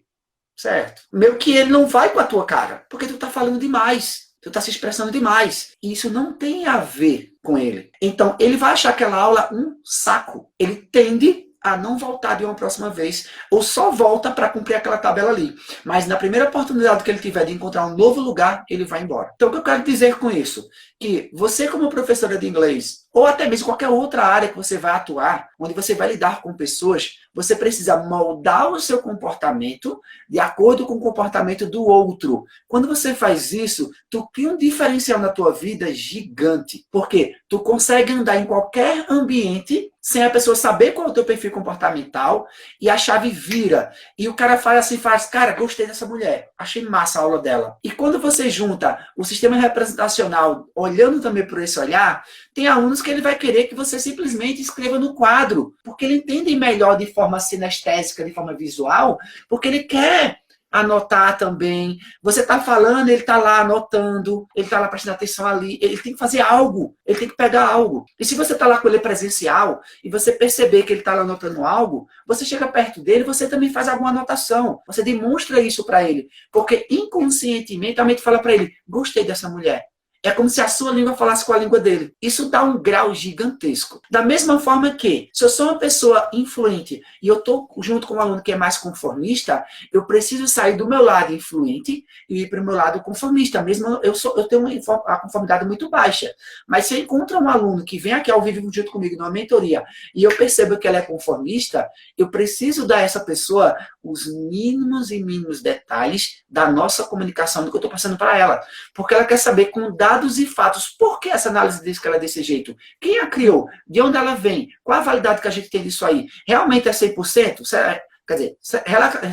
certo. Meio que ele não vai com a tua cara, porque tu tá falando demais, tu tá se expressando demais, e isso não tem a ver com ele. Então, ele vai achar aquela aula um saco. Ele tende a não voltar de uma próxima vez, ou só volta para cumprir aquela tabela ali. Mas na primeira oportunidade que ele tiver de encontrar um novo lugar, ele vai embora. Então, o que eu quero dizer com isso? Que você, como professora de inglês, ou até mesmo qualquer outra área que você vai atuar, onde você vai lidar com pessoas, você precisa moldar o seu comportamento de acordo com o comportamento do outro. Quando você faz isso, tu cria um diferencial na tua vida gigante. Porque tu consegue andar em qualquer ambiente sem a pessoa saber qual é o teu perfil comportamental e a chave vira. E o cara faz assim, cara, gostei dessa mulher, achei massa a aula dela. E quando você junta o sistema representacional, olhando também por esse olhar, tem alunos que ele vai querer que você simplesmente escreva no quadro, porque ele entende melhor de forma sinestésica, de forma visual, porque ele quer anotar também. Você está falando, ele está lá anotando, ele está lá prestando atenção ali, ele tem que fazer algo, ele tem que pegar algo. E se você está lá com ele presencial e você perceber que ele está lá anotando algo, você chega perto dele, você também faz alguma anotação, você demonstra isso para ele, porque inconscientemente a mente fala para ele, gostei dessa mulher. É como se a sua língua falasse com a língua dele. Isso dá um grau gigantesco. Da mesma forma que, se eu sou uma pessoa influente e eu estou junto com um aluno que é mais conformista, eu preciso sair do meu lado influente e ir para o meu lado conformista. Mesmo eu tenho a conformidade muito baixa. Mas se eu encontro um aluno que vem aqui ao vivo junto comigo numa mentoria e eu percebo que ela é conformista, eu preciso dar a essa pessoa os mínimos e mínimos detalhes da nossa comunicação, do que eu estou passando para ela. Porque ela quer saber com dados e fatos, por que essa análise diz que ela é desse jeito? Quem a criou? De onde ela vem? Qual a validade que a gente tem disso aí? Realmente é 100%? Quer dizer,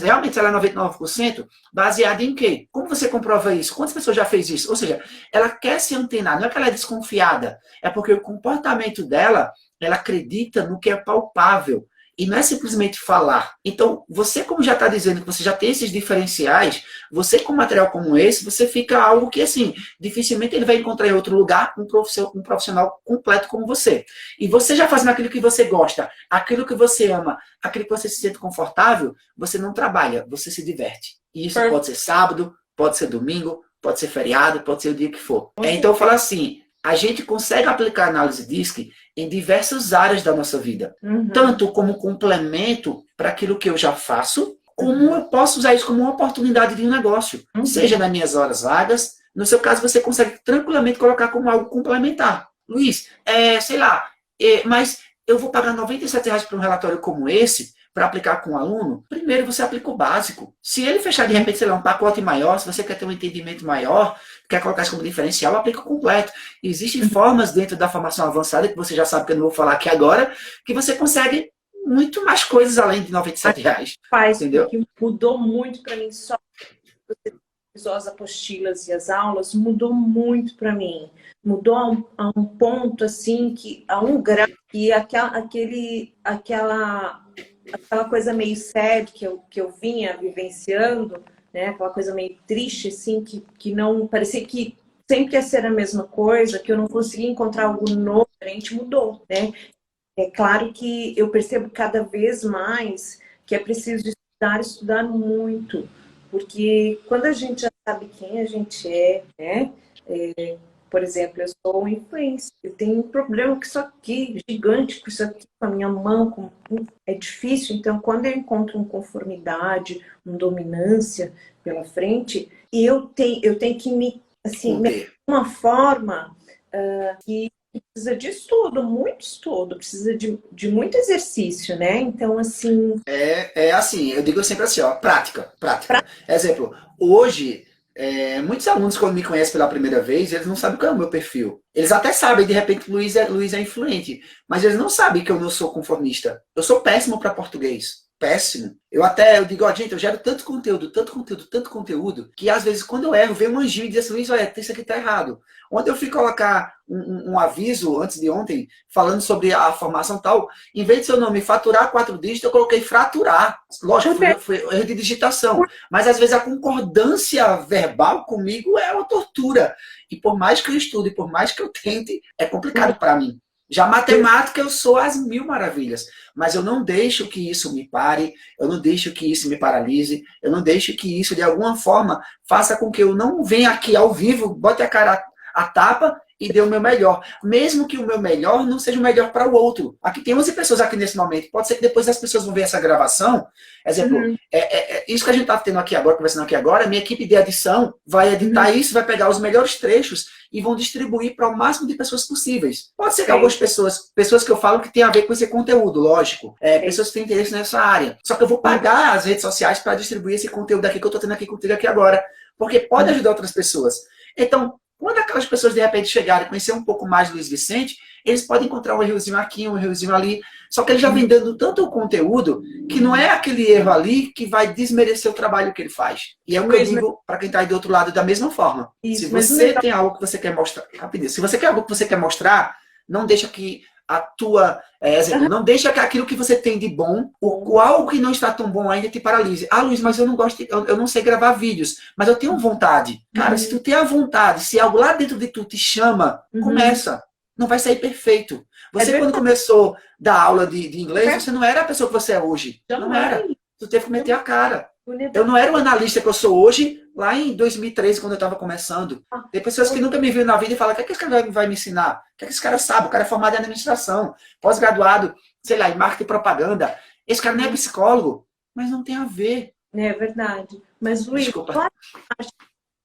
realmente ela é 99%, baseada em quê? Como você comprova isso? Quantas pessoas já fez isso? Ou seja, ela quer se antenar, não é que ela é desconfiada, é porque o comportamento dela, ela acredita no que é palpável. E não é simplesmente falar. Então, você, como já está dizendo que você já tem esses diferenciais, você com material como esse, você fica algo que, assim, dificilmente ele vai encontrar em outro lugar um profissional completo como você. E você já fazendo aquilo que você gosta, aquilo que você ama, aquilo que você se sente confortável, você não trabalha, você se diverte. E isso pode ser sábado, pode ser domingo, pode ser feriado, pode ser o dia que for. Então, eu falo assim, a gente consegue aplicar a análise DISC em diversas áreas da nossa vida. Tanto como complemento para aquilo que eu já faço, como eu posso usar isso como uma oportunidade de um negócio. Seja nas minhas horas vagas, no seu caso você consegue tranquilamente colocar como algo complementar. Luiz, sei lá, mas eu vou pagar R$ 97 para um relatório como esse, para aplicar com um aluno, primeiro você aplica o básico. Se ele fechar de repente, sei lá, um pacote maior, se você quer ter um entendimento maior, quer colocar isso como diferencial, aplica o completo. Existem formas dentro da formação avançada, que você já sabe que eu não vou falar aqui agora, que você consegue muito mais coisas além de R$ 97. Entendeu? Que mudou muito para mim, só você usou as apostilas e as aulas, mudou muito para mim. Mudou a um ponto, assim, a um grau, que aquela coisa meio sad que eu vinha vivenciando, né? Aquela coisa meio triste, assim, que não parecia que sempre ia ser a mesma coisa, que eu não conseguia encontrar algo novo, diferente, mudou, né? É claro que eu percebo cada vez mais que é preciso estudar muito, porque quando a gente já sabe quem a gente é, né? Por exemplo, eu sou influencer, eu tenho um problema com isso aqui, gigante com isso aqui, com a minha mão, é difícil. Então, quando eu encontro uma conformidade, uma dominância pela frente, eu tenho que me, assim, de uma forma que precisa de estudo, precisa de muito exercício, né? Então, assim... assim, eu digo sempre assim, ó, prática. Exemplo, hoje... muitos alunos, quando me conhecem pela primeira vez, eles não sabem qual é o meu perfil. Eles até sabem, de repente, que Luiz é influente, mas eles não sabem que eu não sou conformista. Eu sou péssimo para português. Péssimo. Eu digo, ó, gente, eu gero tanto conteúdo, que às vezes, quando eu erro, vem um anjinho e diz assim, Luiz, olha, isso aqui tá errado. Ontem eu fui colocar um aviso, antes de ontem, falando sobre a formação tal, em vez de seu nome faturar 4 dígitos, eu coloquei fraturar. Lógico, foi erro de digitação. Mas às vezes a concordância verbal comigo é uma tortura. E por mais que eu estude, por mais que eu tente, é complicado para mim. Já matemática eu sou às mil maravilhas, mas eu não deixo que isso me pare, eu não deixo que isso me paralise, eu não deixo que isso de alguma forma faça com que eu não venha aqui ao vivo, bote a cara a tapa e dê o meu melhor. Mesmo que o meu melhor não seja o melhor para o outro. Aqui tem 11 pessoas aqui nesse momento. Pode ser que depois as pessoas vão ver essa gravação. Exemplo, isso que a gente está tendo aqui agora, conversando aqui agora, a minha equipe de edição vai editar isso, vai pegar os melhores trechos e vão distribuir para o máximo de pessoas possíveis. Pode ser que algumas pessoas que eu falo que tem a ver com esse conteúdo, lógico. Pessoas que têm interesse nessa área. Só que eu vou pagar as redes sociais para distribuir esse conteúdo aqui que eu estou tendo aqui contigo aqui agora. Porque pode ajudar outras pessoas. Então, quando aquelas pessoas de repente chegarem e conhecer um pouco mais do Luiz Vicente, eles podem encontrar um errozinho aqui, um errozinho ali. Só que ele já vem dando tanto conteúdo que não é aquele erro ali que vai desmerecer o trabalho que ele faz. E é o que eu digo para quem está aí do outro lado da mesma forma. Se você tem algo que você quer mostrar, rapidinho, se você quer algo que você quer mostrar, não deixa que a tua, não deixa que aquilo que você tem de bom, ou algo que não está tão bom ainda te paralise. Ah, Luiz, mas eu não gosto, eu não sei gravar vídeos, mas eu tenho vontade. Cara, se tu tem a vontade, se algo lá dentro de tu te chama, começa. Não vai sair perfeito. Você, quando começou a dar aula de inglês, você não era a pessoa que você é hoje. Não era. Tu teve que meter a cara. Eu não era o analista que eu sou hoje, lá em 2013, quando eu estava começando. Tem pessoas que nunca me viram na vida e falam, o que é que esse cara vai me ensinar? O que é que esse cara sabe? O cara é formado em administração, pós-graduado, sei lá, em marketing e propaganda. Esse cara não é psicólogo, mas não tem a ver. É verdade. Mas, Luiz, desculpa.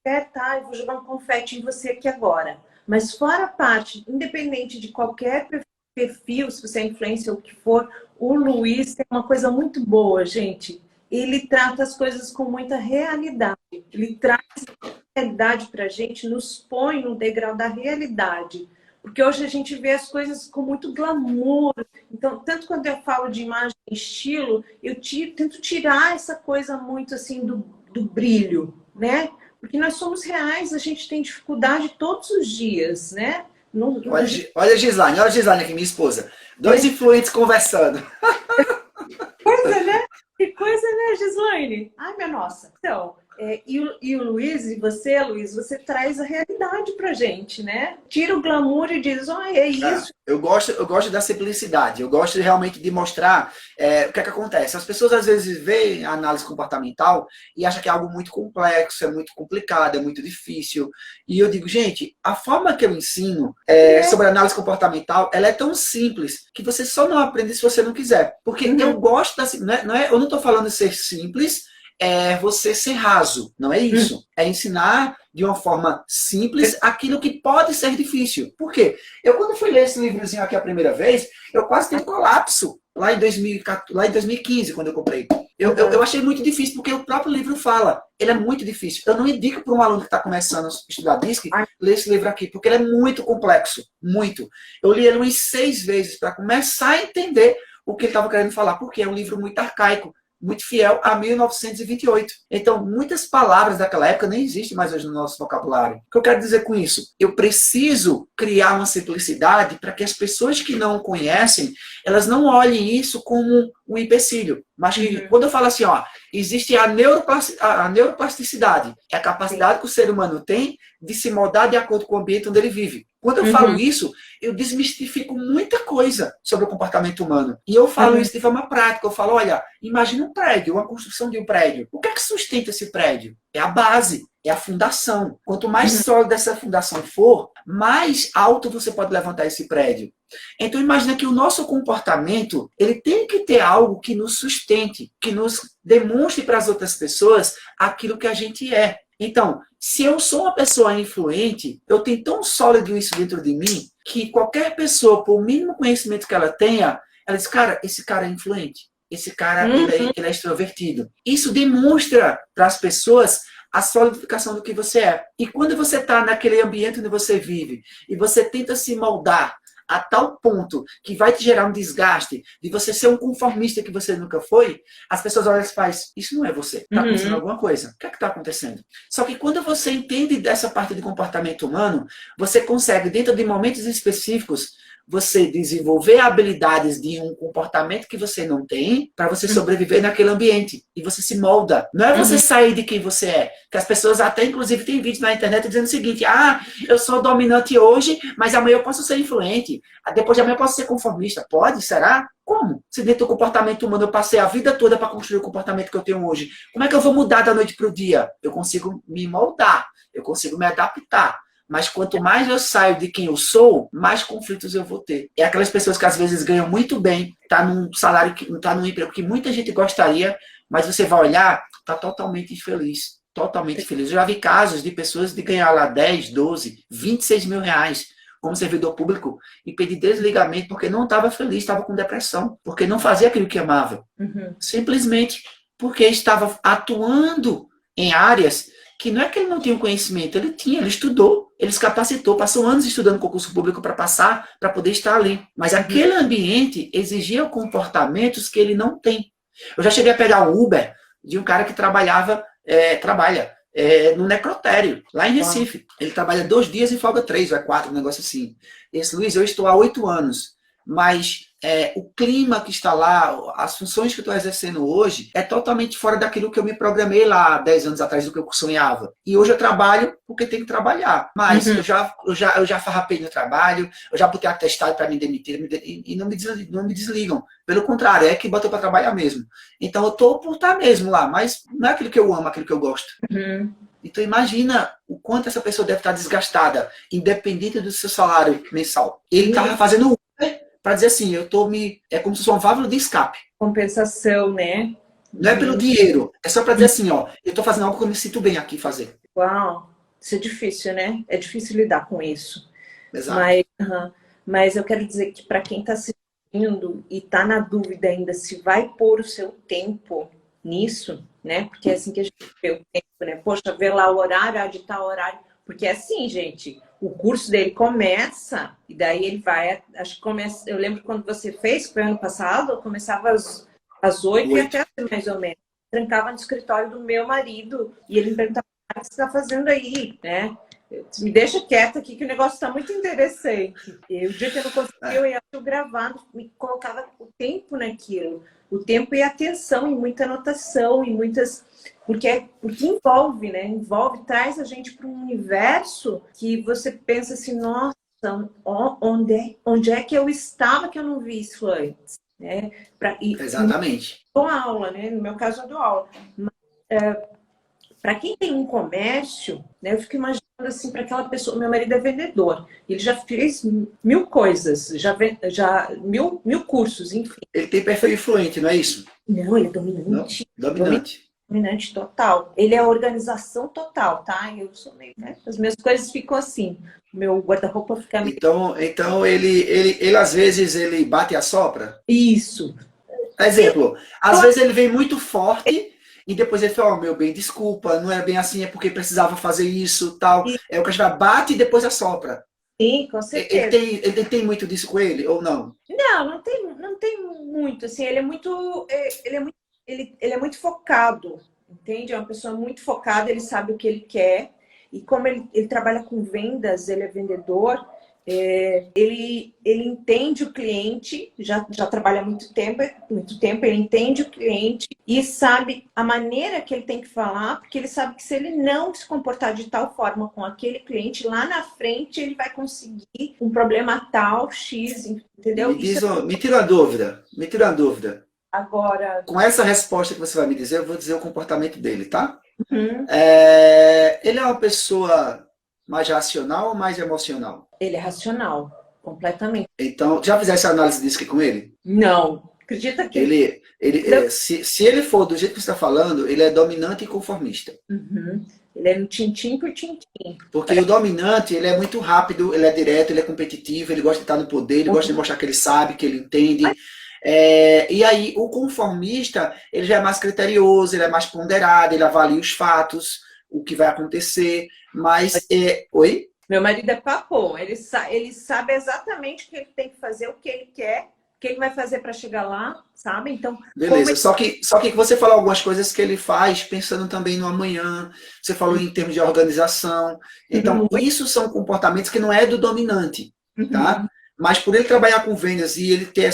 Eu vou jogar um confete em você aqui agora. Mas fora a parte, independente de qualquer perfil, se você é influencer ou o que for, o Luiz tem uma coisa muito boa, gente. Ele trata as coisas com muita realidade. Ele traz a realidade pra gente, nos põe no degrau da realidade. Porque hoje a gente vê as coisas com muito glamour. Então, Então, tanto quando eu falo de imagem e estilo, tento tirar essa coisa muito assim do brilho, né? Porque nós somos reais, a gente tem dificuldade todos os dias, né? Olha a Gislaine aqui, minha esposa. Dois influentes conversando. Coisa, né? Que coisa, né, Gislaine? Ai, minha nossa. Então, e o Luiz, e você, Luiz, você traz a realidade pra gente, né? Tira o glamour e diz, é isso. Eu gosto da simplicidade, eu gosto realmente de mostrar o que é que acontece. As pessoas às vezes veem a análise comportamental e acham que é algo muito complexo, é muito complicado, é muito difícil. E eu digo, gente, a forma que eu ensino sobre análise comportamental, ela é tão simples que você só não aprende se você não quiser. Porque eu gosto eu não estou falando de ser simples, você ser raso, não é isso. É ensinar de uma forma simples aquilo que pode ser difícil. Por quê? Eu, quando fui ler esse livrozinho aqui a primeira vez, eu quase tive um colapso lá em 2015, quando eu comprei. Eu achei muito difícil, porque o próprio livro fala, ele é muito difícil. Eu não indico para um aluno que está começando a estudar DISC, ler esse livro aqui, porque ele é muito complexo, muito. Eu li ele umas 6 vezes para começar a entender o que ele estava querendo falar, porque é um livro muito arcaico, muito fiel a 1928. Então, muitas palavras daquela época nem existem mais hoje no nosso vocabulário. O que eu quero dizer com isso? Eu preciso criar uma simplicidade para que as pessoas que não conhecem, elas não olhem isso como um empecilho. Mas que, quando eu falo assim, existe a neuroplasticidade, é a capacidade que o ser humano tem de se moldar de acordo com o ambiente onde ele vive. Quando eu falo isso, eu desmistifico muita coisa sobre o comportamento humano. E eu falo isso de forma prática. Eu falo, olha, imagina um prédio, uma construção de um prédio. O que é que sustenta esse prédio? É a base, é a fundação. Quanto mais sólida essa fundação for, mais alto você pode levantar esse prédio. Então imagina que o nosso comportamento, ele tem que ter algo que nos sustente, que nos demonstre para as outras pessoas aquilo que a gente é. Então, se eu sou uma pessoa influente, eu tenho tão sólido isso dentro de mim, que qualquer pessoa, por mínimo conhecimento que ela tenha, ela diz, cara, esse cara é influente. Esse cara, ele é extrovertido. Isso demonstra para as pessoas a solidificação do que você é. E quando você está naquele ambiente onde você vive, e você tenta se moldar a tal ponto que vai te gerar um desgaste de você ser um conformista que você nunca foi, as pessoas olham e fazem, isso não é você, está acontecendo alguma coisa. O que é que está acontecendo? Só que quando você entende dessa parte de comportamento humano, você consegue, dentro de momentos específicos, você desenvolver habilidades de um comportamento que você não tem para você sobreviver naquele ambiente. E você se molda. Não é você sair de quem você é. Que as pessoas até, inclusive, tem vídeos na internet dizendo o seguinte, eu sou dominante hoje, mas amanhã eu posso ser influente. Depois de amanhã eu posso ser conformista. Pode? Será? Como? Se dentro do comportamento humano eu passei a vida toda para construir o comportamento que eu tenho hoje, como é que eu vou mudar da noite para o dia? Eu consigo me moldar. Eu consigo me adaptar. Mas quanto mais eu saio de quem eu sou, mais conflitos eu vou ter. É aquelas pessoas que às vezes ganham muito bem, tá num salário, tá num emprego que muita gente gostaria, mas você vai olhar, tá totalmente infeliz. Totalmente infeliz. Eu já vi casos de pessoas de ganhar lá 10, 12, 26 mil reais como servidor público e pedir desligamento porque não estava feliz, estava com depressão, porque não fazia aquilo que amava. Simplesmente porque estava atuando em áreas que não é que ele não tinha o conhecimento, ele tinha, ele estudou, ele se capacitou, passou anos estudando concurso público para passar, para poder estar ali. Mas aquele ambiente exigia comportamentos que ele não tem. Eu já cheguei a pegar um Uber de um cara que trabalha no necrotério, lá em Recife. Ele trabalha 2 dias e folga 3 ou 4, um negócio assim. Esse Luiz, eu estou há 8 anos, mas o clima que está lá, as funções que eu estou exercendo hoje, é totalmente fora daquilo que eu me programei lá 10 anos atrás, do que eu sonhava. E hoje eu trabalho porque tenho que trabalhar. Mas eu já farrapei no trabalho, eu já botei atestado para me demitir e não me desligam. Pelo contrário, é que botou para trabalhar mesmo. Então eu estou por estar mesmo lá, mas não é aquilo que eu amo, aquilo que eu gosto. Então imagina o quanto essa pessoa deve estar desgastada, independente do seu salário mensal. Ele estava fazendo para dizer assim, é como se fosse uma válvula de escape. Compensação, né? Não é pelo dinheiro, é só para dizer assim, eu estou fazendo algo que eu me sinto bem aqui fazer. Uau, isso é difícil, né? É difícil lidar com isso. Exato. Mas eu quero dizer que para quem está assistindo e está na dúvida ainda se vai pôr o seu tempo nisso, né? Porque é assim que a gente vê o tempo, né? Poxa, vê lá o horário, de tal horário. Porque é assim, gente, o curso dele começa, e daí ele vai, acho que começa, eu lembro quando você fez, que foi ano passado, eu começava às 8 e até mais ou menos. Trancava no escritório do meu marido, e ele me perguntava, o que você está fazendo aí, né? Me deixa quieta aqui que o negócio está muito interessante. E o dia que eu não conseguia, eu ia gravando, me colocava o tempo naquilo. O tempo e a atenção, e muita anotação, e muitas... Porque envolve, né? Envolve, traz a gente para um universo que você pensa assim, nossa, onde é que eu estava que eu não vi isso antes? Né? Exatamente. Eu dou aula, né? No meu caso, eu dou aula. Para quem tem um comércio, né, eu fico imaginando assim, para aquela pessoa, meu marido é vendedor, ele já fez 1000 coisas, já mil cursos, enfim. Ele tem perfil influente, não é isso? Não, ele é dominante. Não? Dominante. Dominante total. Ele é organização total, tá? Eu sou meio, né? As minhas coisas ficam assim. Meu guarda-roupa fica meio... Então ele às vezes ele bate e assopra? Isso. Exemplo, às vezes ele vem muito forte e depois ele fala, meu bem, desculpa, não era bem assim, é porque precisava fazer isso, tal. É o que a gente bate e depois assopra. Sim, com certeza. Ele tem muito disso com ele, ou não? Não tem muito, assim, ele é muito focado, entende? É uma pessoa muito focada, ele sabe o que ele quer, e como ele trabalha com vendas, ele é vendedor, ele entende o cliente, já trabalha há muito tempo, ele entende o cliente e sabe a maneira que ele tem que falar, porque ele sabe que se ele não se comportar de tal forma com aquele cliente, lá na frente ele vai conseguir um problema tal, X, entendeu? Me tira uma dúvida. Agora... Com essa resposta que você vai me dizer, eu vou dizer o comportamento dele, tá? Uhum. Ele é uma pessoa mais racional ou mais emocional? Ele é racional, completamente. Então, já fizesse a análise disso aqui com ele? Não. Acredita que... Se ele for do jeito que você está falando, ele é dominante e conformista. Uhum. Ele é no tintim por tintim. Porque o dominante, ele é muito rápido, ele é direto, ele é competitivo, ele gosta de estar no poder, ele gosta de mostrar que ele sabe, que ele entende. E aí, o conformista, ele já é mais criterioso, ele é mais ponderado, ele avalia os fatos, o que vai acontecer, mas... Oi? Meu marido é papão, ele sabe exatamente o que ele tem que fazer, o que ele quer, o que ele vai fazer para chegar lá, sabe? Então... Beleza, só que você falou algumas coisas que ele faz pensando também no amanhã, você falou em termos de organização, então isso são comportamentos que não é do dominante, tá? Mas por ele trabalhar com vendas e ele ter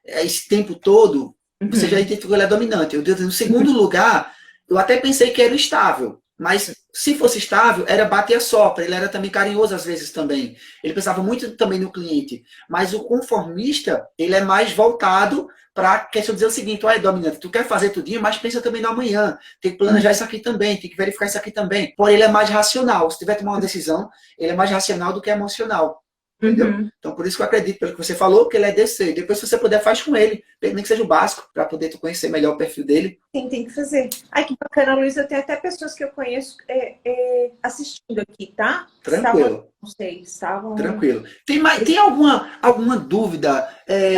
esse tempo todo, você já identificou que ele é dominante. No segundo lugar, eu até pensei que era estável, mas se fosse estável, era bater a sopra, ele era também carinhoso às vezes também. Ele pensava muito também no cliente, mas o conformista, ele é mais voltado para a questão de dizer o seguinte, olha, dominante, tu quer fazer tudinho, mas pensa também no amanhã, tem que planejar isso aqui também, tem que verificar isso aqui também. Porém, ele é mais racional, se tiver que tomar uma decisão, ele é mais racional do que emocional. Entendeu? Então, por isso que eu acredito, pelo que você falou, que ele é DC. Depois, se você puder, faz com ele. Nem que seja o básico, para poder tu conhecer melhor o perfil dele. Sim, tem que fazer. Ai, que bacana, Luísa. Tem até pessoas que eu conheço assistindo aqui, tá? Tranquilo. Estavam... Tranquilo. Tem alguma dúvida,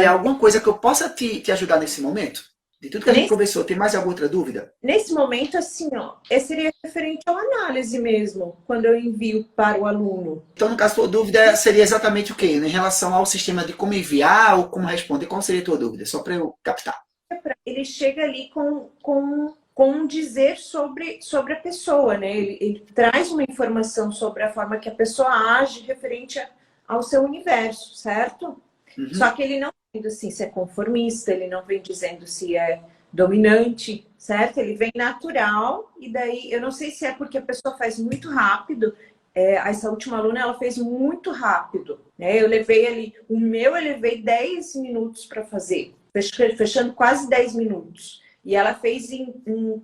alguma coisa que eu possa te ajudar nesse momento? De tudo que a gente conversou, tem mais alguma outra dúvida? Nesse momento, assim, ó, seria referente à análise mesmo, quando eu envio para o aluno. Então, no caso, a tua dúvida seria exatamente o quê? Em relação ao sistema de como enviar ou como responder, qual seria a tua dúvida? Só para eu captar. Ele chega ali com um dizer sobre a pessoa, né? Ele traz uma informação sobre a forma que a pessoa age referente ao seu universo, certo? Só que ele não vem assim, se é conformista, ele não vem dizendo se é dominante, certo? Ele vem natural, e daí, eu não sei se é porque a pessoa faz muito rápido, essa última aluna, ela fez muito rápido, né? Eu levei 10 minutos para fazer, fechando quase 10 minutos. E ela fez em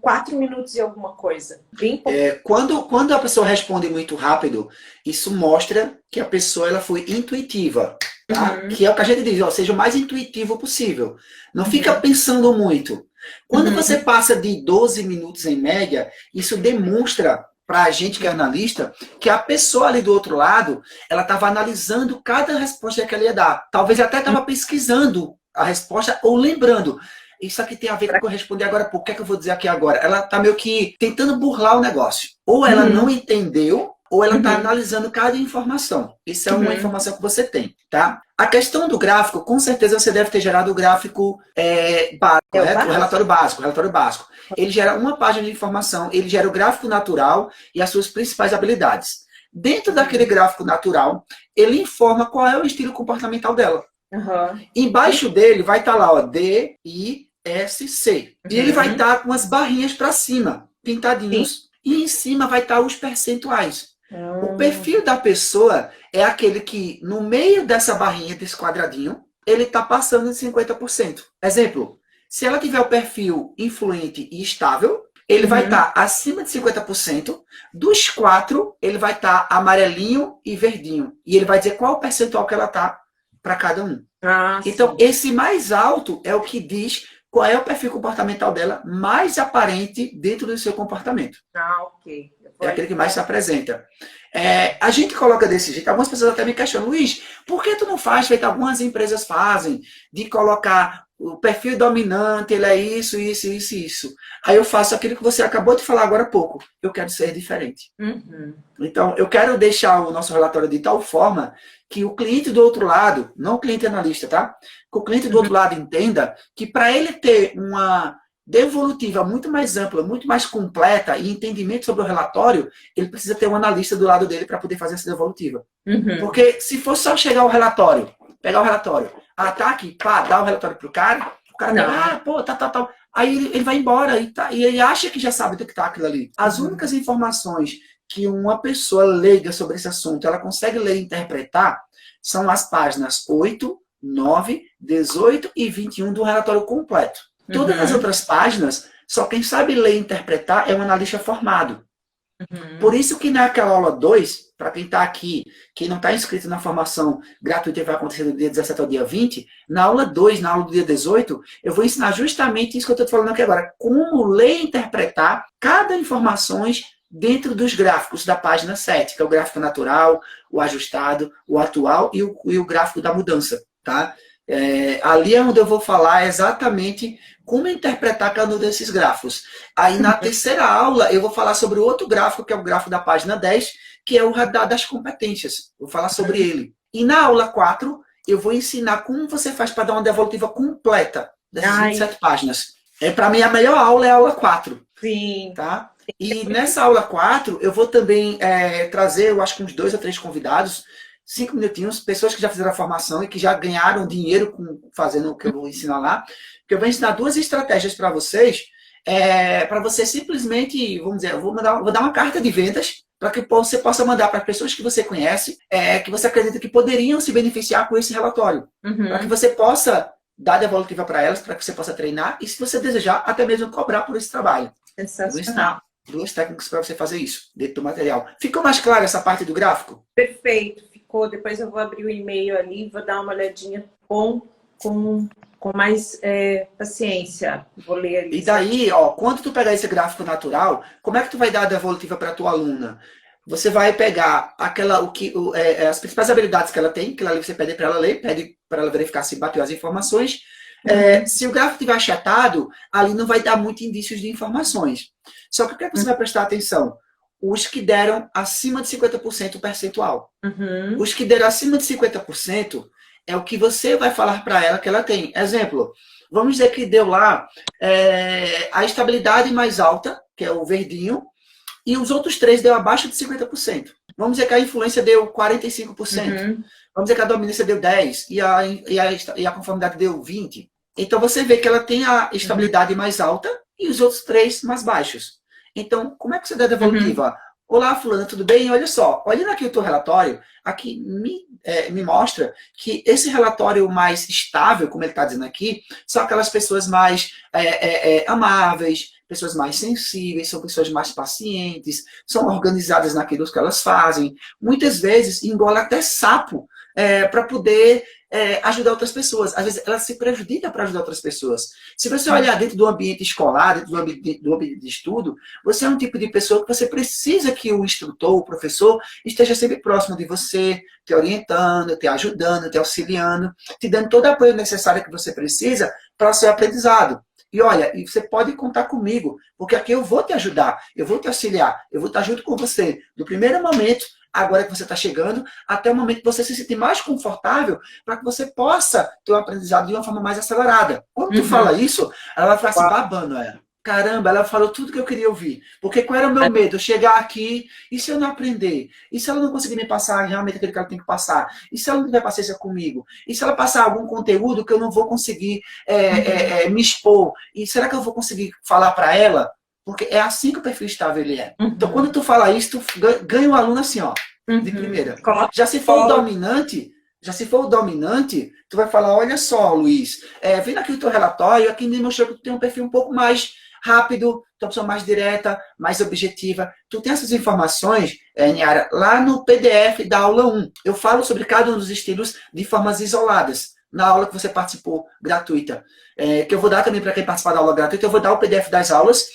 4 minutos e alguma coisa. Bem pouco. Quando a pessoa responde muito rápido, isso mostra que a pessoa ela foi intuitiva. Tá? Que é o que a gente diz, seja o mais intuitivo possível. Não fica pensando muito. Quando você passa de 12 minutos em média, isso demonstra para a gente que é analista, que a pessoa ali do outro lado, ela estava analisando cada resposta que ela ia dar. Talvez até estava pesquisando a resposta ou lembrando. Isso aqui tem a ver com o que eu respondi agora, por que é que eu vou dizer aqui agora? Ela está meio que tentando burlar o negócio. Ou ela não entendeu ou ela está analisando cada informação. Isso é uma informação que você tem, tá? A questão do gráfico, com certeza você deve ter gerado o gráfico básico, correto? O relatório básico. Ele gera uma página de informação, ele gera o gráfico natural e as suas principais habilidades. Dentro daquele gráfico natural, ele informa qual é o estilo comportamental dela. Embaixo dele vai estar lá, ó, D, I, S, C. E ele vai estar com as barrinhas para cima, pintadinhos. E em cima vai estar os percentuais. O perfil da pessoa é aquele que, no meio dessa barrinha, desse quadradinho, ele está passando de 50%. Exemplo, se ela tiver o perfil influente e estável, ele vai estar acima de 50%. Dos 4, ele vai estar amarelinho e verdinho. E ele vai dizer qual o percentual que ela está para cada um. Então, esse mais alto é o que diz qual é o perfil comportamental dela mais aparente dentro do seu comportamento. Ok. É aquele que mais se apresenta. A gente coloca desse jeito. Algumas pessoas até me questionam, Luiz, por que tu não faz, feito algumas empresas fazem, de colocar o perfil dominante, ele é isso, isso, isso, isso. Aí eu faço aquilo que você acabou de falar agora há pouco. Eu quero ser diferente. Então, eu quero deixar o nosso relatório de tal forma que o cliente do outro lado, não o cliente analista, tá? Que o cliente do outro lado entenda que para ele ter uma devolutiva muito mais ampla, muito mais completa e entendimento sobre o relatório, ele precisa ter um analista do lado dele para poder fazer essa devolutiva. Porque se for só chegar o relatório, pegar o relatório, tá aqui, pá, dá o relatório pro cara, o cara fala, pô, tá. Aí ele vai embora e ele acha que já sabe do que tá aquilo ali. As únicas informações que uma pessoa leiga sobre esse assunto, ela consegue ler e interpretar, são as páginas 8, 9, 18 e 21 do relatório completo. Todas as outras páginas, só quem sabe ler e interpretar é um analista formado. Por isso que naquela aula 2, para quem está aqui, quem não está inscrito na formação gratuita que vai acontecer do dia 17 ao dia 20, na aula 2, na aula do dia 18, eu vou ensinar justamente isso que eu estou falando aqui agora. Como ler e interpretar cada informação dentro dos gráficos da página 7, que é o gráfico natural, o ajustado, o atual e o gráfico da mudança, tá? Ali é onde eu vou falar exatamente como interpretar cada um desses gráficos. Aí na terceira aula eu vou falar sobre o outro gráfico, que é o gráfico da página 10, que é o radar das competências. Vou falar sobre ele. E na aula 4 eu vou ensinar como você faz para dar uma devolutiva completa dessas 27 páginas. Para mim a melhor aula é a aula 4. Sim. Tá? E nessa aula 4 eu vou também trazer, eu acho que uns 2 ou 3 convidados, 5 minutinhos, pessoas que já fizeram a formação e que já ganharam dinheiro fazendo o que eu vou ensinar lá, que eu vou ensinar 2 estratégias para vocês, para você simplesmente, vamos dizer, vou dar uma carta de vendas para que você possa mandar para as pessoas que você conhece, que você acredita que poderiam se beneficiar com esse relatório, para que você possa dar devolutiva para elas, para que você possa treinar e, se você desejar, até mesmo cobrar por esse trabalho. Vou ensinar 2 técnicas para você fazer isso dentro do material. Ficou mais claro essa parte do gráfico? Perfeito. Depois eu vou abrir o e-mail ali, vou dar uma olhadinha com mais paciência. Vou ler ali. E daí, quando tu pegar esse gráfico natural, como é que tu vai dar a devolutiva para a tua aluna? Você vai pegar as principais habilidades que ela tem, que ali você pede para ela ler, pede para ela verificar se bateu as informações. Se o gráfico estiver achatado, ali não vai dar muitos indícios de informações. Só que o que é que você vai prestar atenção? Os que deram acima de 50% percentual. Os que deram acima de 50% é o que você vai falar para ela que ela tem. Exemplo, vamos dizer que deu lá a estabilidade mais alta, que é o verdinho, e os outros 3 deu abaixo de 50%. Vamos dizer que a influência deu 45%. Vamos dizer que a dominância deu 10% e a conformidade deu 20%. Então você vê que ela tem a estabilidade mais alta e os outros 3 mais baixos. Então, como é que você dá a devolutiva? Olá, fulana, tudo bem? Olha só, olhando aqui o teu relatório, aqui me mostra que esse relatório mais estável, como ele está dizendo aqui, são aquelas pessoas mais amáveis, pessoas mais sensíveis, são pessoas mais pacientes, são organizadas naquilo que elas fazem. Muitas vezes engola até sapo para poder ajudar outras pessoas. Às vezes ela se prejudica para ajudar outras pessoas. Se você olhar dentro do ambiente escolar, dentro do ambiente de estudo, você é um tipo de pessoa que você precisa que o instrutor, o professor, esteja sempre próximo de você, te orientando, te ajudando, te auxiliando, te dando todo o apoio necessário que você precisa para o seu aprendizado. E olha, e você pode contar comigo, porque aqui eu vou te ajudar, eu vou te auxiliar, eu vou estar junto com você, do primeiro momento, agora que você está chegando, até o momento que você se sentir mais confortável, para que você possa ter um aprendizado de uma forma mais acelerada. Quando tu fala isso, ela vai ficar assim, babando, caramba, ela falou tudo que eu queria ouvir. Porque qual era o meu medo? Chegar aqui, e se eu não aprender? E se ela não conseguir me passar realmente aquilo que ela tem que passar? E se ela não tiver paciência comigo? E se ela passar algum conteúdo que eu não vou conseguir me expor? E será que eu vou conseguir falar para ela? Porque é assim que o perfil estável ele é. Então, quando tu fala isso, tu ganha um aluno assim, ó, de primeira. Já se for o dominante, tu vai falar, olha só, Luiz, vendo aqui o teu relatório, aqui me mostrou que tu tem um perfil um pouco mais rápido, tu é uma pessoa mais direta, mais objetiva. Tu tem essas informações, Niara, lá no PDF da aula 1. Eu falo sobre cada um dos estilos de formas isoladas, na aula que você participou, gratuita. Que eu vou dar também para quem participar da aula gratuita, eu vou dar o PDF das aulas,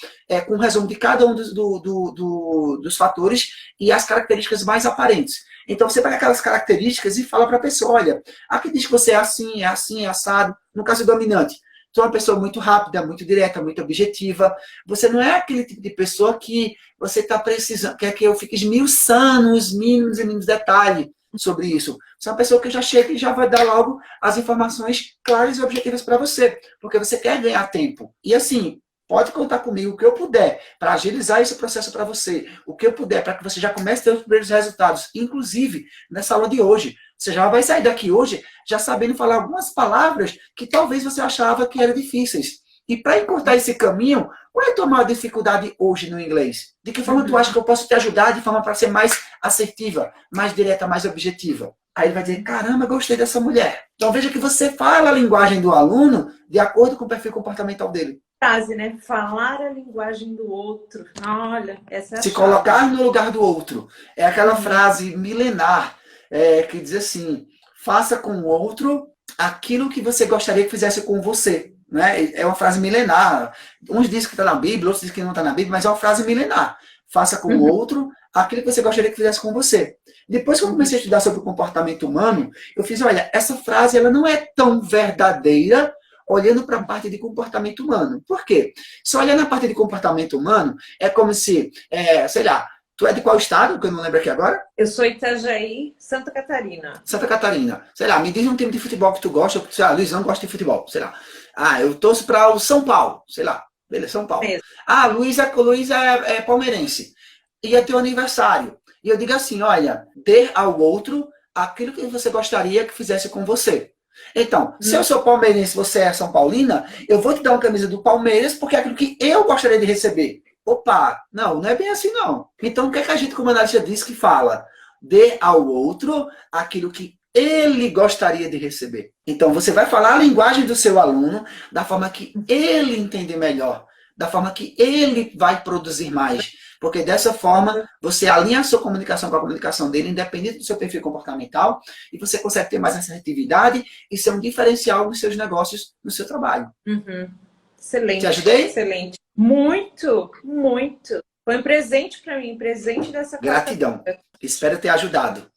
com um resumo de cada um dos fatores e as características mais aparentes. Então, você pega aquelas características e fala para a pessoa, olha, aqui diz que você é assim, é assado. No caso dominante, tu é uma pessoa muito rápida, muito direta, muito objetiva. Você não é aquele tipo de pessoa que você está precisando, quer que eu fique esmiuçando os mínimos e mínimos detalhes sobre isso. Você é uma pessoa que já chega e já vai dar logo as informações claras e objetivas para você, porque você quer ganhar tempo. E assim, pode contar comigo o que eu puder para agilizar esse processo para você, o que eu puder para que você já comece a ter os primeiros resultados, inclusive nessa aula de hoje. Você já vai sair daqui hoje já sabendo falar algumas palavras que talvez você achava que eram difíceis. E para encurtar esse caminho, qual é a tua maior dificuldade hoje no inglês? De que forma tu acha que eu posso te ajudar de forma para ser mais assertiva, mais direta, mais objetiva? Aí ele vai dizer, caramba, gostei dessa mulher. Então veja que você fala a linguagem do aluno de acordo com o perfil comportamental dele. Frase, né? Falar a linguagem do outro. Olha, essa é a Se chave. colocar no lugar do outro. É aquela frase milenar que diz assim, faça com o outro aquilo que você gostaria que fizesse com você. Né? É uma frase milenar. Uns dizem que está na Bíblia, outros dizem que não está na Bíblia, mas é uma frase milenar. Faça com o outro aquilo que você gostaria que fizesse com você. Depois que eu comecei a estudar sobre o comportamento humano, eu fiz, olha, essa frase ela não é tão verdadeira olhando para a parte de comportamento humano. Por quê? Se olhar na parte de comportamento humano, é como se, sei lá, tu é de qual estado, que eu não lembro aqui agora? Eu sou Itajaí, Santa Catarina. Santa Catarina. Sei lá, me diz um time de futebol que tu gosta, sei lá, Luiz, não gosta de futebol, sei lá. Eu torço para o São Paulo, sei lá. Beleza, São Paulo. Mesmo. Luiz é palmeirense. E é teu aniversário. E eu digo assim, olha, dê ao outro aquilo que você gostaria que fizesse com você. Então, se eu sou palmeirense e você é São Paulina, eu vou te dar uma camisa do Palmeiras porque é aquilo que eu gostaria de receber. Opa, não é bem assim não. Então, o que é que a gente, como analista, diz que fala? Dê ao outro aquilo que ele gostaria de receber. Então, você vai falar a linguagem do seu aluno da forma que ele entender melhor, da forma que ele vai produzir mais. Porque dessa forma, você alinha a sua comunicação com a comunicação dele, independente do seu perfil comportamental, e você consegue ter mais assertividade e ser um diferencial nos seus negócios, no seu trabalho. Excelente. Te ajudei? Excelente. Muito, muito. Foi um presente para mim, presente dessa Gratidão. Espero ter ajudado.